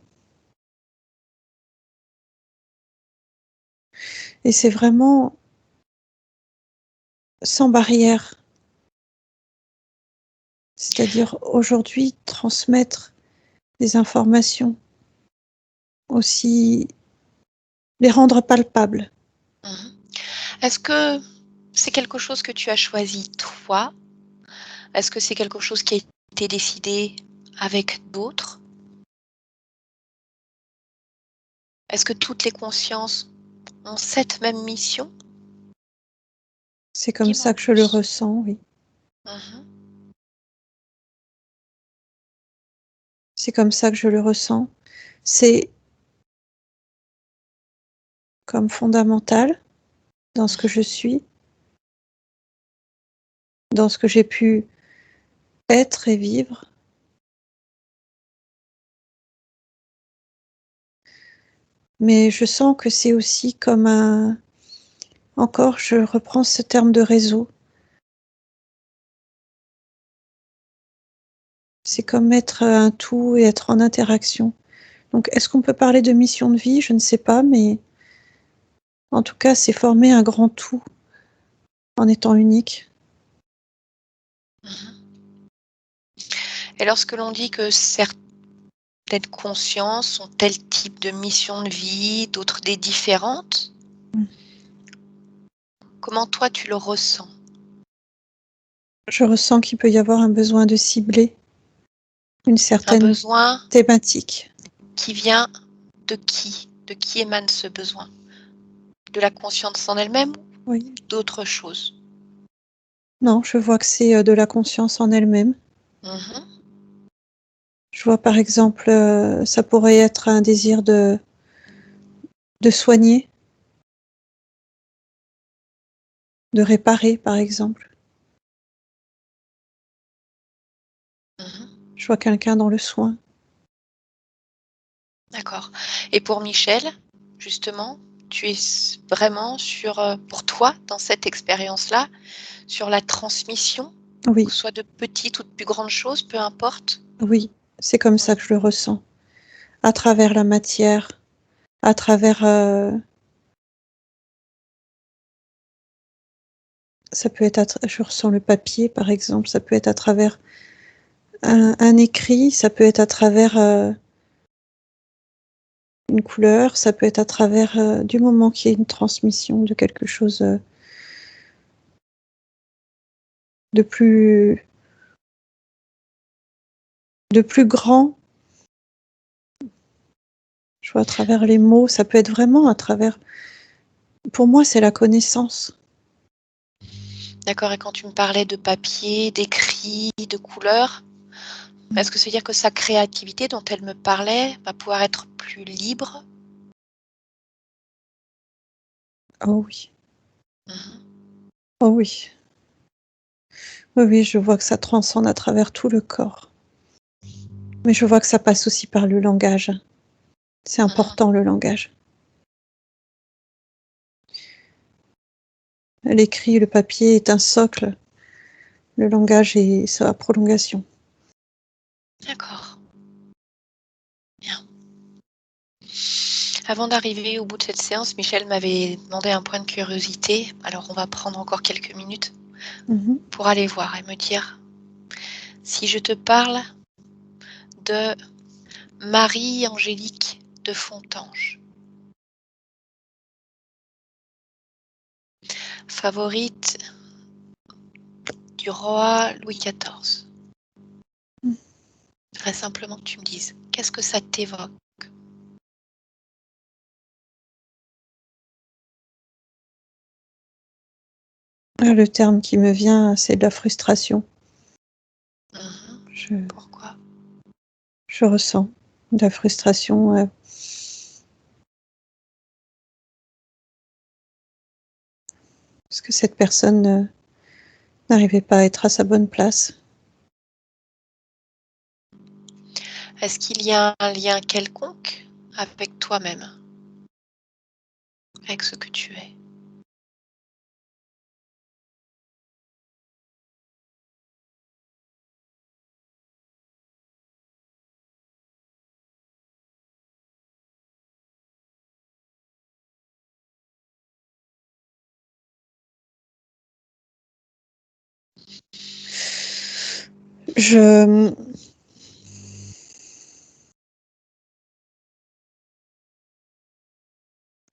Et c'est vraiment sans barrière. C'est-à-dire aujourd'hui transmettre des informations, aussi les rendre palpables. Mmh. Est-ce que c'est quelque chose que tu as choisi toi? Est-ce que c'est quelque chose qui a été décidé avec d'autres? Est-ce que toutes les consciences ont cette même mission? C'est comme Dis-moi en ça que je le plus. ressens, oui. Mmh. C'est comme ça que je le ressens. C'est comme fondamental dans ce que je suis, dans ce que j'ai pu être et vivre. Mais je sens que c'est aussi comme un... Encore, je reprends ce terme de réseau. C'est comme être un tout et être en interaction. Donc, est-ce qu'on peut parler de mission de vie? Je ne sais pas, mais en tout cas, c'est former un grand tout en étant unique. Mmh. Et lorsque l'on dit que certaines consciences ont tel type de mission de vie, d'autres des différentes, Mm. comment toi tu le ressens? Je ressens qu'il peut y avoir un besoin de cibler une Un certaine besoin thématique. qui vient de qui? De qui émane ce besoin? De la conscience en elle-même Oui. ou d'autres choses? Non, je vois que c'est de la conscience en elle-même. Mmh. Je vois par exemple, ça pourrait être un désir de soigner, de réparer par exemple. Mmh. Je vois quelqu'un dans le soin. D'accord. Et pour Michel, justement, tu es vraiment sur, pour toi, dans cette expérience-là, sur la transmission, que Oui, ce soit de petites ou de plus grandes choses, peu importe? oui, c'est comme ça que Mmh. je le ressens. À travers la matière, à travers, ça peut être je ressens le papier par exemple, ça peut être à travers un écrit, ça peut être à travers, une couleur, ça peut être à travers, du moment qu'il y a une transmission de quelque chose, de plus grand. Je vois à travers les mots, ça peut être vraiment à travers, pour moi, c'est la connaissance. D'accord, et quand tu me parlais de papier, d'écrit, de couleurs, est-ce que ça veut dire que sa créativité dont elle me parlait va pouvoir être plus libre? Oh oui, Mmh. oh oui. Oui, oui, je vois que ça transcende à travers tout le corps. Mais je vois que ça passe aussi par le langage. C'est Mmh. important le langage. L'écrit, le papier est un socle, le langage est sa prolongation. D'accord, bien. Avant d'arriver au bout de cette séance, Michel m'avait demandé un point de curiosité. Alors on va prendre encore quelques minutes Mmh. pour aller voir et me dire si je te parle de Marie-Angélique de Fontanges, favorite du roi Louis XIV. Mmh. Je voudrais simplement que tu me dises, qu'est-ce que ça t'évoque? Le terme qui me vient, c'est de la frustration. Mmh. Je Pourquoi? je ressens de la frustration, parce que cette personne, n'arrivait pas à être à sa bonne place. Est-ce qu'il y a un lien quelconque avec toi-même, avec ce que tu es?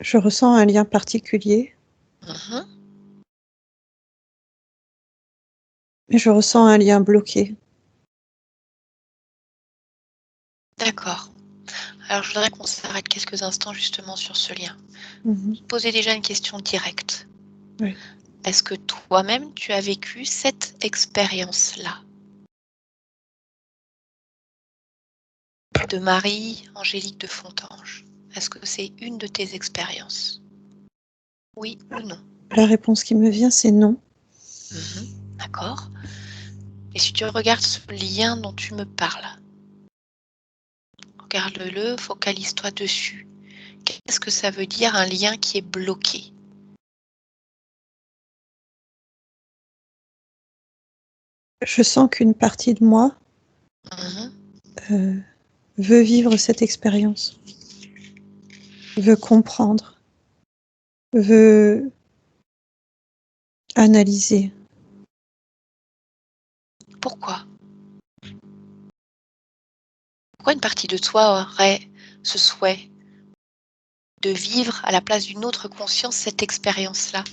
Je ressens un lien particulier, Mhm. mais je ressens un lien bloqué. D'accord. Alors, je voudrais qu'on s'arrête quelques instants justement sur ce lien. Mhm. Poser déjà une question directe. Oui. Est-ce que toi-même, tu as vécu cette expérience-là de Marie Angélique de Fontanges? Est-ce que c'est une de tes expériences? Oui ou non? La réponse qui me vient, c'est non. D'accord. Et si tu regardes ce lien dont tu me parles, regarde-le, focalise-toi dessus. Qu'est-ce que ça veut dire un lien qui est bloqué? Je sens qu'une partie de moi Mhm. veut vivre cette expérience, veut comprendre, veut analyser. Pourquoi? Pourquoi une partie de toi aurait ce souhait de vivre à la place d'une autre conscience cette expérience-là?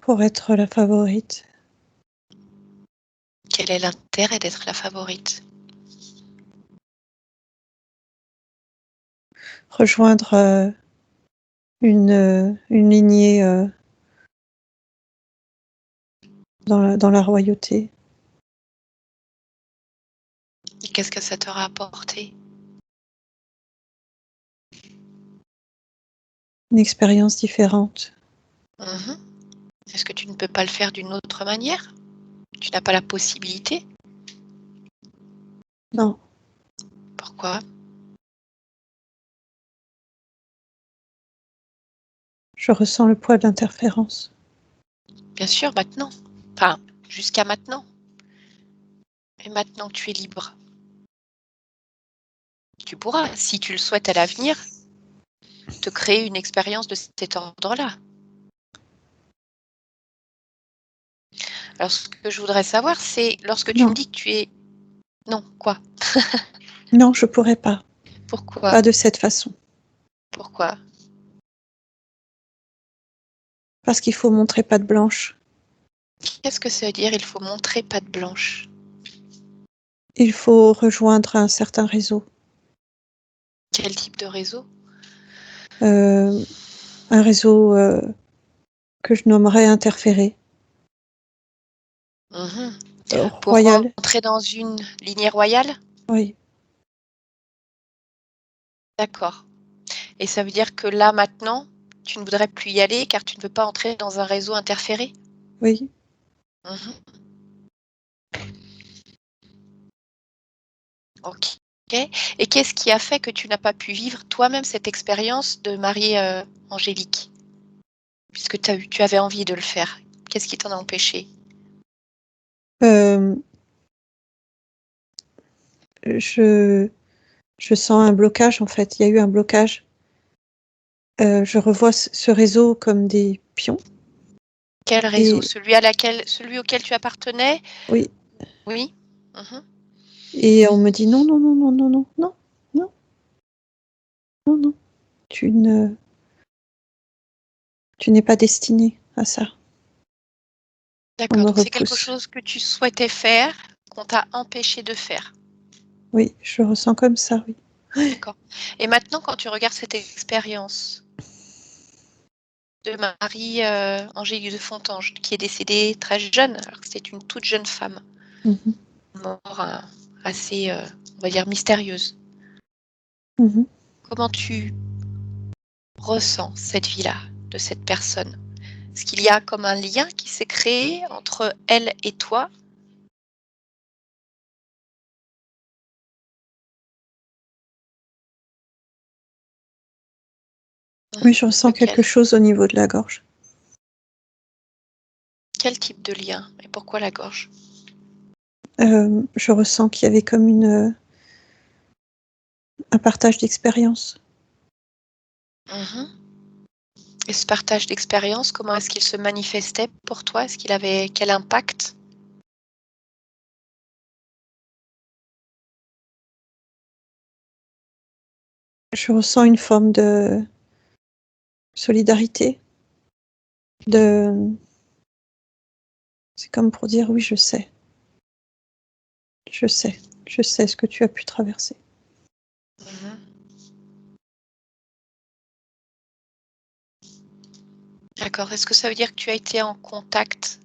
Pour être la favorite. Quel est l'intérêt d'être la favorite? Rejoindre une lignée dans la royauté. Et qu'est-ce que ça t'aura apporté? Une expérience différente. Mhm. Est-ce que tu ne peux pas le faire d'une autre manière? Tu n'as pas la possibilité? Non, Pourquoi? je ressens le poids de l'interférence. Bien sûr, maintenant. Enfin, jusqu'à maintenant. Mais maintenant que tu es libre, tu pourras, si tu le souhaites à l'avenir, te créer une expérience de cet ordre-là. Alors, ce que je voudrais savoir, c'est lorsque tu me Non, dis que tu es... Non, quoi? non, je pourrais pas. Pourquoi? Pas de cette façon. Pourquoi? Parce qu'il faut montrer patte blanche. Qu'est-ce que ça veut dire il faut montrer patte blanche? Il faut rejoindre un certain réseau. Quel type de réseau? Un réseau que je nommerais interféré. Pour Royal, rentrer dans une lignée royale? oui, D'accord. Et ça veut dire que là, maintenant, tu ne voudrais plus y aller car tu ne veux pas entrer dans un réseau interféré? oui. Mmh. OK. Et qu'est-ce qui a fait que tu n'as pas pu vivre toi-même cette expérience de Marie, Angélique? Puisque tu avais envie de le faire. Qu'est-ce qui t'en a empêché? Euh, je, je sens un blocage, en fait. Il y a eu un blocage. Je revois ce réseau comme des pions. Quel réseau? Et Celui auquel tu appartenais? oui, Oui? Mmh. et on me dit non, non, non, non, non, non, non, non, non, non. Tu n'es pas destiné à ça. On D'accord, me donc c'est quelque repousse. chose que tu souhaitais faire, qu'on t'a empêché de faire. Oui, je ressens comme ça, oui. D'accord. Et maintenant, quand tu regardes cette expérience de Marie, Angélique de Fontanges, qui est décédée très jeune, alors que c'était une toute jeune femme, Mhm, mort, assez, on va dire mystérieuse. mhm. Comment tu ressens cette vie-là, de cette personne? Est-ce qu'il y a comme un lien qui s'est créé entre elle et toi? Oui, je ressens quelque Lequel? chose au niveau de la gorge. Quel type de lien? Et pourquoi la gorge? Je ressens qu'il y avait comme un partage d'expérience. Mmh. Et ce partage d'expérience, comment est-ce qu'il se manifestait pour toi? Est-ce qu'il avait quel impact? Je ressens une forme de solidarité, c'est comme pour dire oui, je sais ce que tu as pu traverser. Mhm. D'accord. Est-ce que ça veut dire que tu as été en contact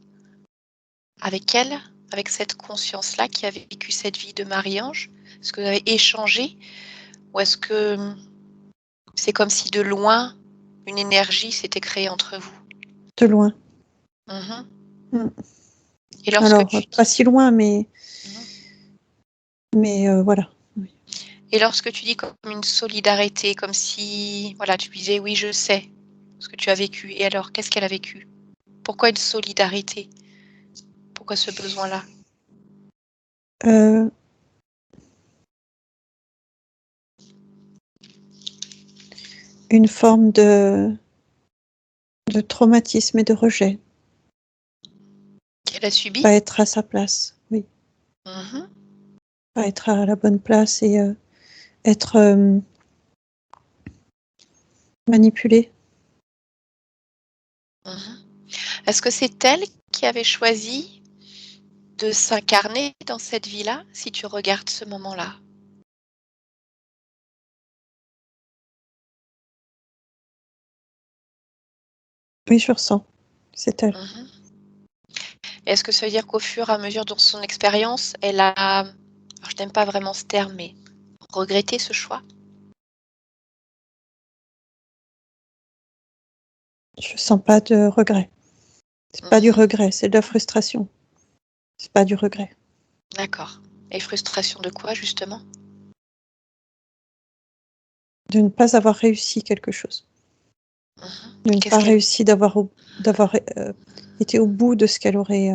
avec elle, avec cette conscience-là qui a vécu cette vie de Marie-Ange? Est-ce que vous avez échangé? Ou est-ce que c'est comme si de loin, une énergie s'était créée entre vous? De loin. Mhm. Mm. Et lorsque Alors, tu pas dis... si loin, mais Mhm. voilà. Oui. Et lorsque tu dis comme une solidarité, comme si, voilà, tu disais oui, je sais ce que tu as vécu. Et alors, qu'est-ce qu'elle a vécu? Pourquoi une solidarité? Pourquoi ce besoin-là? Euh, une forme de traumatisme et de rejet. Qu'elle a subi? Pas être à sa place, oui. Mhm. Pas être à la bonne place et être manipulé. Mhm. Est-ce que c'est elle qui avait choisi de s'incarner dans cette vie-là, si tu regardes ce moment-là? Oui, je ressens. C'est elle. Mhm. Est-ce que ça veut dire qu'au fur et à mesure de son expérience, elle a, alors je n'aime pas vraiment ce terme, mais regretté ce choix? Je sens pas de regret. C'est pas du Mhm. regret, c'est de la frustration. C'est pas du regret. D'accord. Et frustration de quoi, justement? De ne pas avoir réussi quelque chose. Mhm. De ne Qu'est-ce pas qu'elle... réussi d'avoir été au bout de ce qu'elle aurait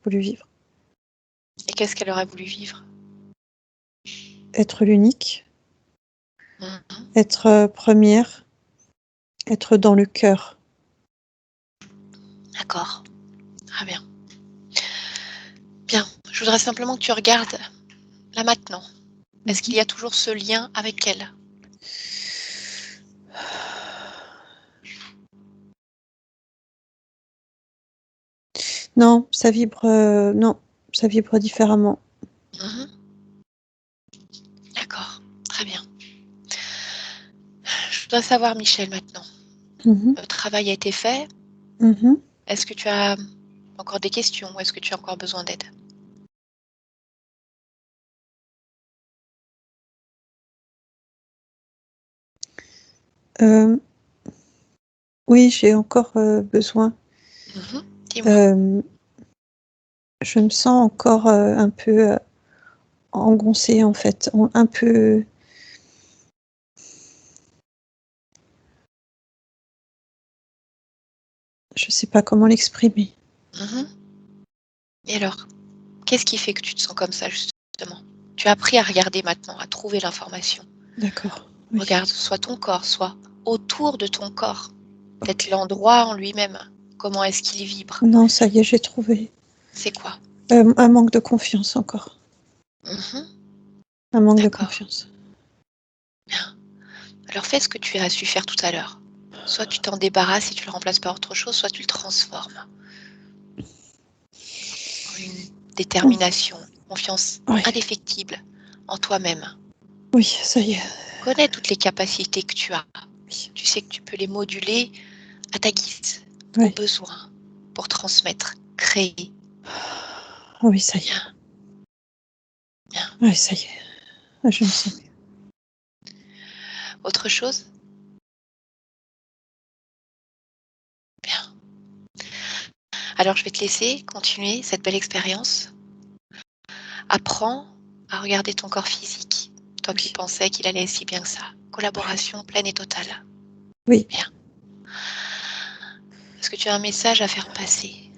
voulu vivre. Et qu'est-ce qu'elle aurait voulu vivre? Être l'unique, Mhm. être première, être dans le cœur. D'accord. Très bien. Bien. Je voudrais simplement que tu regardes là maintenant. Est-ce qu'il y a toujours ce lien avec elle? Non, ça vibre, non, ça vibre différemment. Mhm. D'accord. Très bien. Je voudrais savoir, Michel, maintenant. Mhm, Le travail a été fait. mhm. Est-ce que tu as encore des questions ou est-ce que tu as encore besoin d'aide? Euh, oui, j'ai encore besoin. Mhm. Dis-moi. Euh, je me sens encore un peu engoncée en fait, un peu. Je sais pas comment l'exprimer. Mhm. Et alors, qu'est-ce qui fait que tu te sens comme ça, justement? Tu as appris à regarder maintenant, à trouver l'information. D'accord. Oui. Regarde, soit ton corps, soit autour de ton corps. Peut-être Ok. l'endroit en lui-même. Comment est-ce qu'il vibre? Non, ça y est, j'ai trouvé. C'est quoi? Un manque de confiance encore. Mhm. Un manque de D'accord. confiance. Bien. Alors fais ce que tu as su faire tout à l'heure. Soit tu t'en débarrasses et tu le remplaces par autre chose, soit tu le transformes en une détermination, une confiance Oui, indéfectible en toi-même. oui, ça y est. Connais toutes les capacités que tu as. Oui, Tu sais que tu peux les moduler à ta guise, au oui. besoin, pour transmettre, créer. Ah oui, ça y est. Bien, bien. Oui, ça y est. Ah, je me sens mieux. Autre chose? Bien. Alors je vais te laisser continuer cette belle expérience. Apprends à regarder ton corps physique. Toi qui Oui, pensais qu'il allait si bien que ça. Collaboration pleine et totale. oui. Bien. Est-ce que tu as un message à faire passer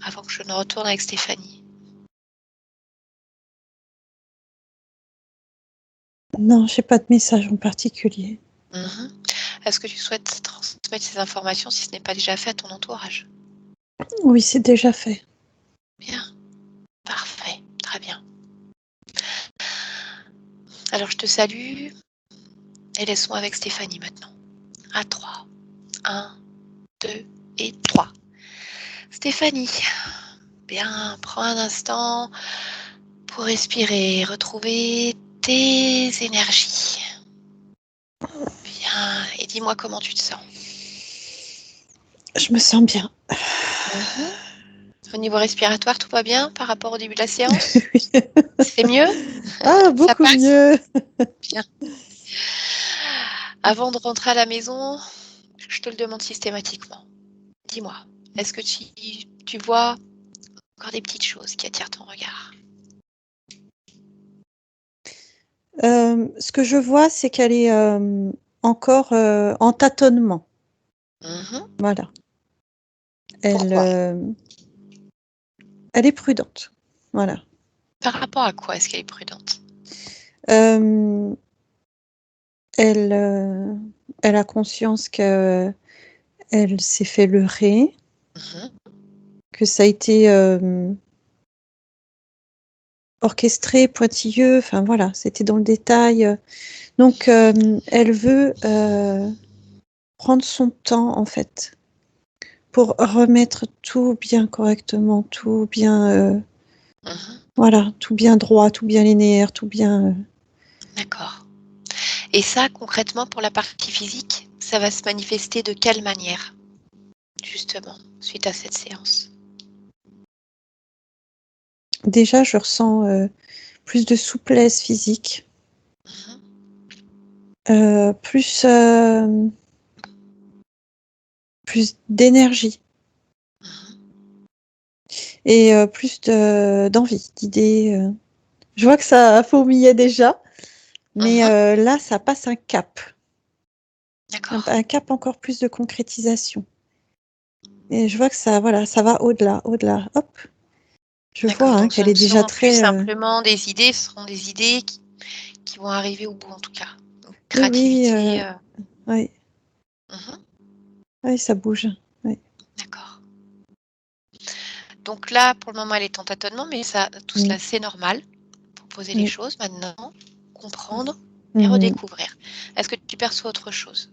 avant que je ne retourne avec Stéphanie? Non, j'ai pas de message en particulier. Mhm. Est-ce que tu souhaites transmettre ces informations, si ce n'est pas déjà fait, à ton entourage? Oui, c'est déjà fait. Bien, parfait, très bien. Alors je te salue, Et laissons avec Stéphanie maintenant. À 3. 1, 2 et 3. Stéphanie, bien, prends un instant pour respirer, retrouver tes énergies. Bien, et dis-moi comment tu te sens. Je me sens bien. Au niveau respiratoire, tout va bien par rapport au début de la séance? C'est mieux? Ah, Ça beaucoup passe? mieux. Bien. Avant de rentrer à la maison, je te le demande systématiquement. Dis-moi, est-ce que tu vois encore des petites choses qui attirent ton regard? Ce que je vois, c'est qu'elle est encore en tâtonnement. Voilà. Pourquoi? Elle est prudente. Voilà. Par rapport à quoi est-ce qu'elle est prudente? Elle a conscience qu'elle s'est fait leurrer, que ça a été orchestré, pointilleux, enfin voilà, c'était dans le détail. Donc, elle veut prendre son temps, en fait, pour remettre tout bien correctement, tout bien, voilà, tout bien droit, tout bien linéaire, tout bien. D'accord. Et ça, concrètement, pour la partie physique, ça va se manifester de quelle manière, justement, suite à cette séance? Déjà, je ressens plus de souplesse physique, plus d'énergie et plus d'envie, d'idées. Je vois que ça fourmillait déjà, mais là, ça passe un cap. D'accord. Un cap encore plus de concrétisation. Et je vois que ça, voilà, ça va au-delà, au-delà. Hop. Je D'accord, vois donc ce qu'elle ne est déjà sont plus très. simplement des idées, ce seront des idées qui vont arriver au bout, en tout cas. Donc, Oui, oui, créativité. oui. Oui, ça bouge. Oui. D'accord. Donc là, pour le moment, elle est en tâtonnement, mais ça, tout cela, c'est normal pour poser les choses. Maintenant, comprendre et redécouvrir. Est-ce que tu perçois autre chose?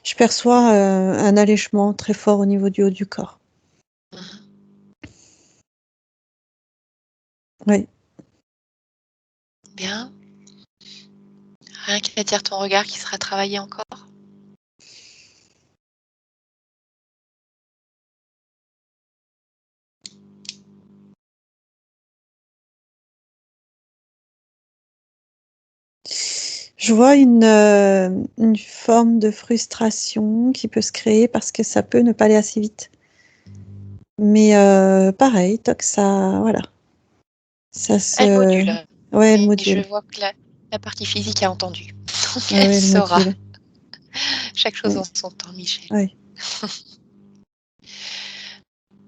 Je perçois un allègement très fort au niveau du haut du corps. Oui. Bien. Rien qui attire ton regard qui sera travaillé encore? Je vois une forme de frustration qui peut se créer parce que ça peut ne pas aller assez vite. Mais pareil, tant que ça, voilà. Ça se. Elle module. Ouais, elle Mais module. je vois que la partie physique a entendu. Donc, Ouais, elle elle saura. module. Chaque chose en son temps, Michel. Oui.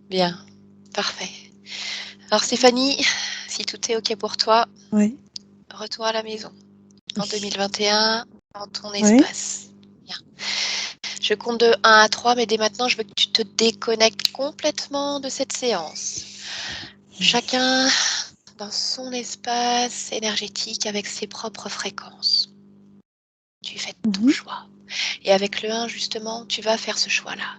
Bien. Parfait. Alors, Stéphanie, si tout est OK pour toi, Oui. retour à la maison. En 2021, dans ton Oui. espace. Bien. Je compte de 1 à 3, mais dès maintenant, je veux que tu te déconnectes complètement de cette séance. Chacun dans son espace énergétique avec ses propres fréquences. Tu fais ton choix. Et avec le 1, justement, tu vas faire ce choix-là.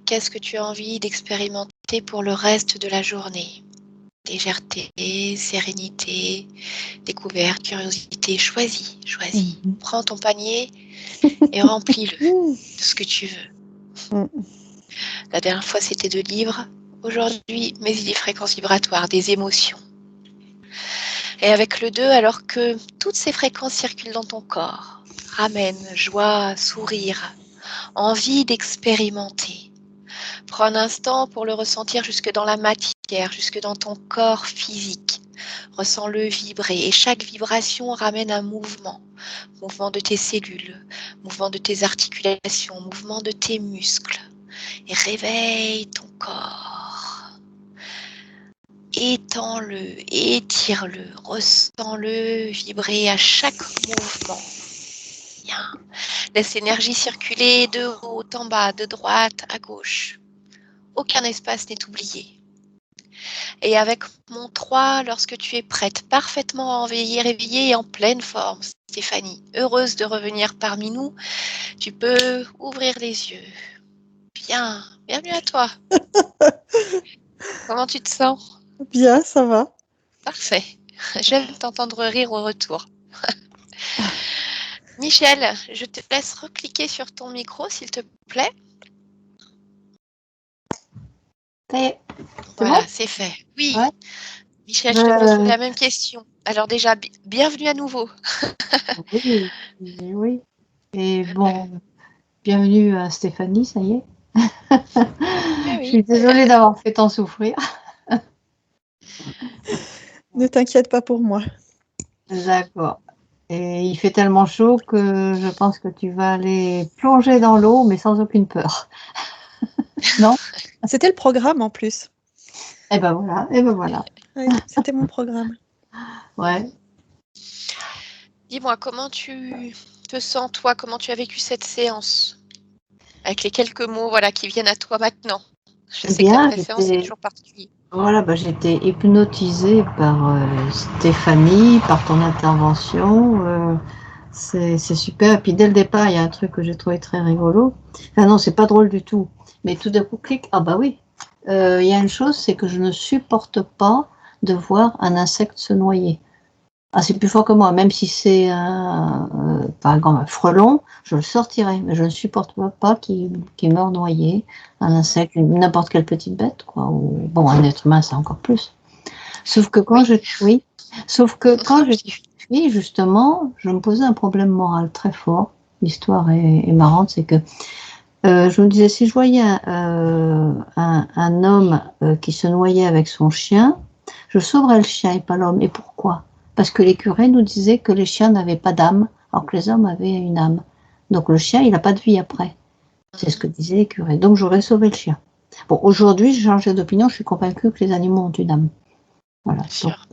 Qu'est-ce que tu as envie d'expérimenter pour le reste de la journée? Légèreté, sérénité, découverte, curiosité. Choisis. Prends ton panier et remplis-le de ce que tu veux. La dernière fois, c'était de livres. Aujourd'hui, mais il est fréquences vibratoires, des émotions. Et avec le 2, alors que toutes ces fréquences circulent dans ton corps, ramène joie, sourire, envie d'expérimenter. Prends un instant pour le ressentir jusque dans la matière, jusque dans ton corps physique. Ressens-le vibrer et chaque vibration ramène un mouvement. Mouvement de tes cellules, mouvement de tes articulations, mouvement de tes muscles. Et réveille ton corps. Étends-le, étire-le, ressens-le vibrer à chaque mouvement. Bien. Laisse l'énergie circuler de haut en bas, de droite à gauche. Aucun espace n'est oublié. Et avec mon 3, lorsque tu es prête, parfaitement réveillée et en pleine forme, Stéphanie, heureuse de revenir parmi nous, tu peux ouvrir les yeux. Bien, bienvenue à toi. Comment tu te sens? Bien, ça va. Parfait. J'aime t'entendre rire au retour. Michel, je te laisse recliquer sur ton micro, s'il te plaît. Ça y est, Voilà, bon c'est fait. Oui, ouais. Michel, je te pose Euh, la même question. Alors déjà, bienvenue à nouveau. oui, oui. Et bon, bienvenue à Stéphanie, ça y est. Ah Je oui. suis désolée d'avoir fait tant souffrir. Ne t'inquiète pas pour moi. D'accord. Et il fait tellement chaud que je pense que tu vas aller plonger dans l'eau, mais sans aucune peur. Non? C'était le programme en plus. Eh ben voilà, eh ben voilà. Oui, c'était mon programme. Ouais. Dis-moi, comment tu te sens, toi? Comment tu as vécu cette séance? Avec les quelques mots, voilà, qui viennent à toi maintenant. Je sais que la Bien, préséance, c'est toujours particulier. voilà, j'étais hypnotisée par Stéphanie, par ton intervention. C'est super. Et puis dès le départ, il y a un truc que j'ai trouvé très rigolo. Enfin non, c'est pas drôle du tout. Mais tout d'un coup, clic. Ah bah oui. Il y a une chose, c'est que je ne supporte pas de voir un insecte se noyer. Ah, c'est plus fort que moi. Même si c'est par exemple un frelon, je le sortirai. Mais je ne supporte pas qu'il meure noyé. Un insecte, n'importe quelle petite bête, quoi. Ou, bon, un être humain, c'est encore plus. Sauf que quand Oui. sauf que quand j'étais fille, justement, je me posais un problème moral très fort. L'histoire est marrante, c'est que je me disais, si je voyais un homme qui se noyait avec son chien, je sauverais le chien et pas l'homme. Et pourquoi? Parce que les curés nous disaient que les chiens n'avaient pas d'âme, alors que les hommes avaient une âme. Donc le chien, il n'a pas de vie après. C'est ce que disaient les curés. Donc j'aurais sauvé le chien. Bon, aujourd'hui, j'ai changé d'opinion, je suis convaincue que les animaux ont une âme. Voilà. Bien Donc, sûr.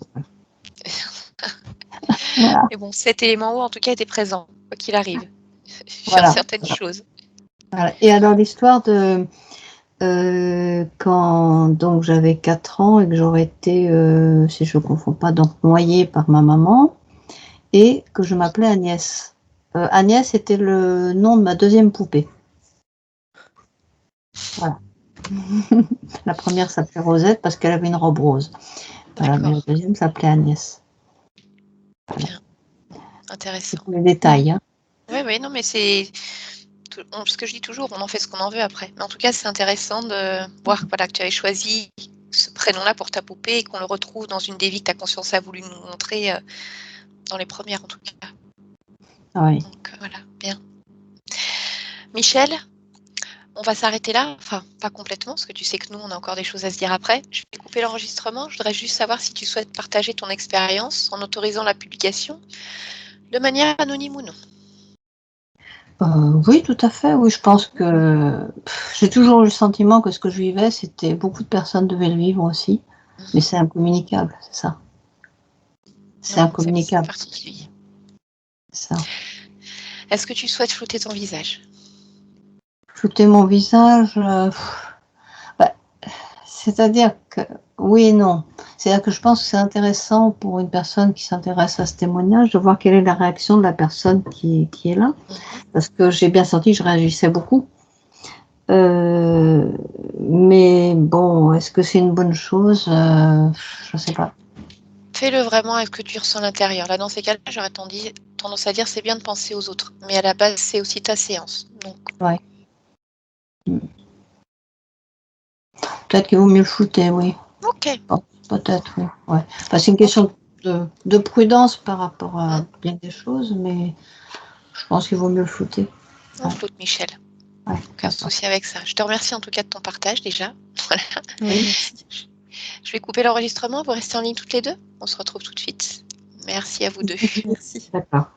voilà. Mais bon, cet élément-haut, en tout cas, était présent, quoi qu'il arrive, sur Voilà. certaines choses. Voilà. Et alors l'histoire de quand donc j'avais 4 ans et que j'aurais été, si je ne confonds pas, donc noyée par ma maman et que je m'appelais Agnès. Agnès était le nom de ma deuxième poupée. Voilà. La première s'appelait Rosette parce qu'elle avait une robe rose. Voilà, mais la D'accord. deuxième s'appelait Agnès. Voilà. Bien. C'est Intéressant. pour les détails. Hein. Oui, non, mais c'est ce que je dis toujours, on en fait ce qu'on en veut après. Mais en tout cas, c'est intéressant de voir voilà, que tu avais choisi ce prénom-là pour ta poupée et qu'on le retrouve dans une des vies que ta conscience a voulu nous montrer, dans les premières en tout cas. Oui. Donc voilà, bien. Michel, on va s'arrêter là, enfin pas complètement, parce que tu sais que nous, on a encore des choses à se dire après. Je vais couper l'enregistrement, je voudrais juste savoir si tu souhaites partager ton expérience en autorisant la publication, de manière anonyme ou non. Oui, tout à fait. Oui, je pense que j'ai toujours eu le sentiment que ce que je vivais, c'était beaucoup de personnes devaient le vivre aussi. Mais c'est incommunicable, c'est ça. C'est Non, c'est incommunicable, particulier. c'est ça. Est-ce que tu souhaites flouter ton visage? Flouter mon visage, bah, c'est-à-dire que oui et non. C'est-à-dire que je pense que c'est intéressant pour une personne qui s'intéresse à ce témoignage de voir quelle est la réaction de la personne qui est là. Parce que j'ai bien senti que je réagissais beaucoup. Mais bon, est-ce que c'est une bonne chose? Je ne sais pas. Fais-le vraiment avec ce que tu ressens à l'intérieur. Là, dans ces cas-là, j'aurais tendance à dire c'est bien de penser aux autres. Mais à la base, c'est aussi ta séance. Donc, Ouais. Peut-être qu'il vaut mieux le flouter, oui. ok. Bon, peut-être, oui. Ouais. Enfin, c'est une question de prudence par rapport à bien des choses, mais je pense qu'il vaut mieux le flouter. On floute, Michel. Ouais, Aucun souci avec ça. Je te remercie en tout cas de ton partage déjà. Voilà. Oui, merci. Je vais couper l'enregistrement. Vous restez en ligne toutes les deux. On se retrouve tout de suite. Merci à vous deux. Merci. D'accord.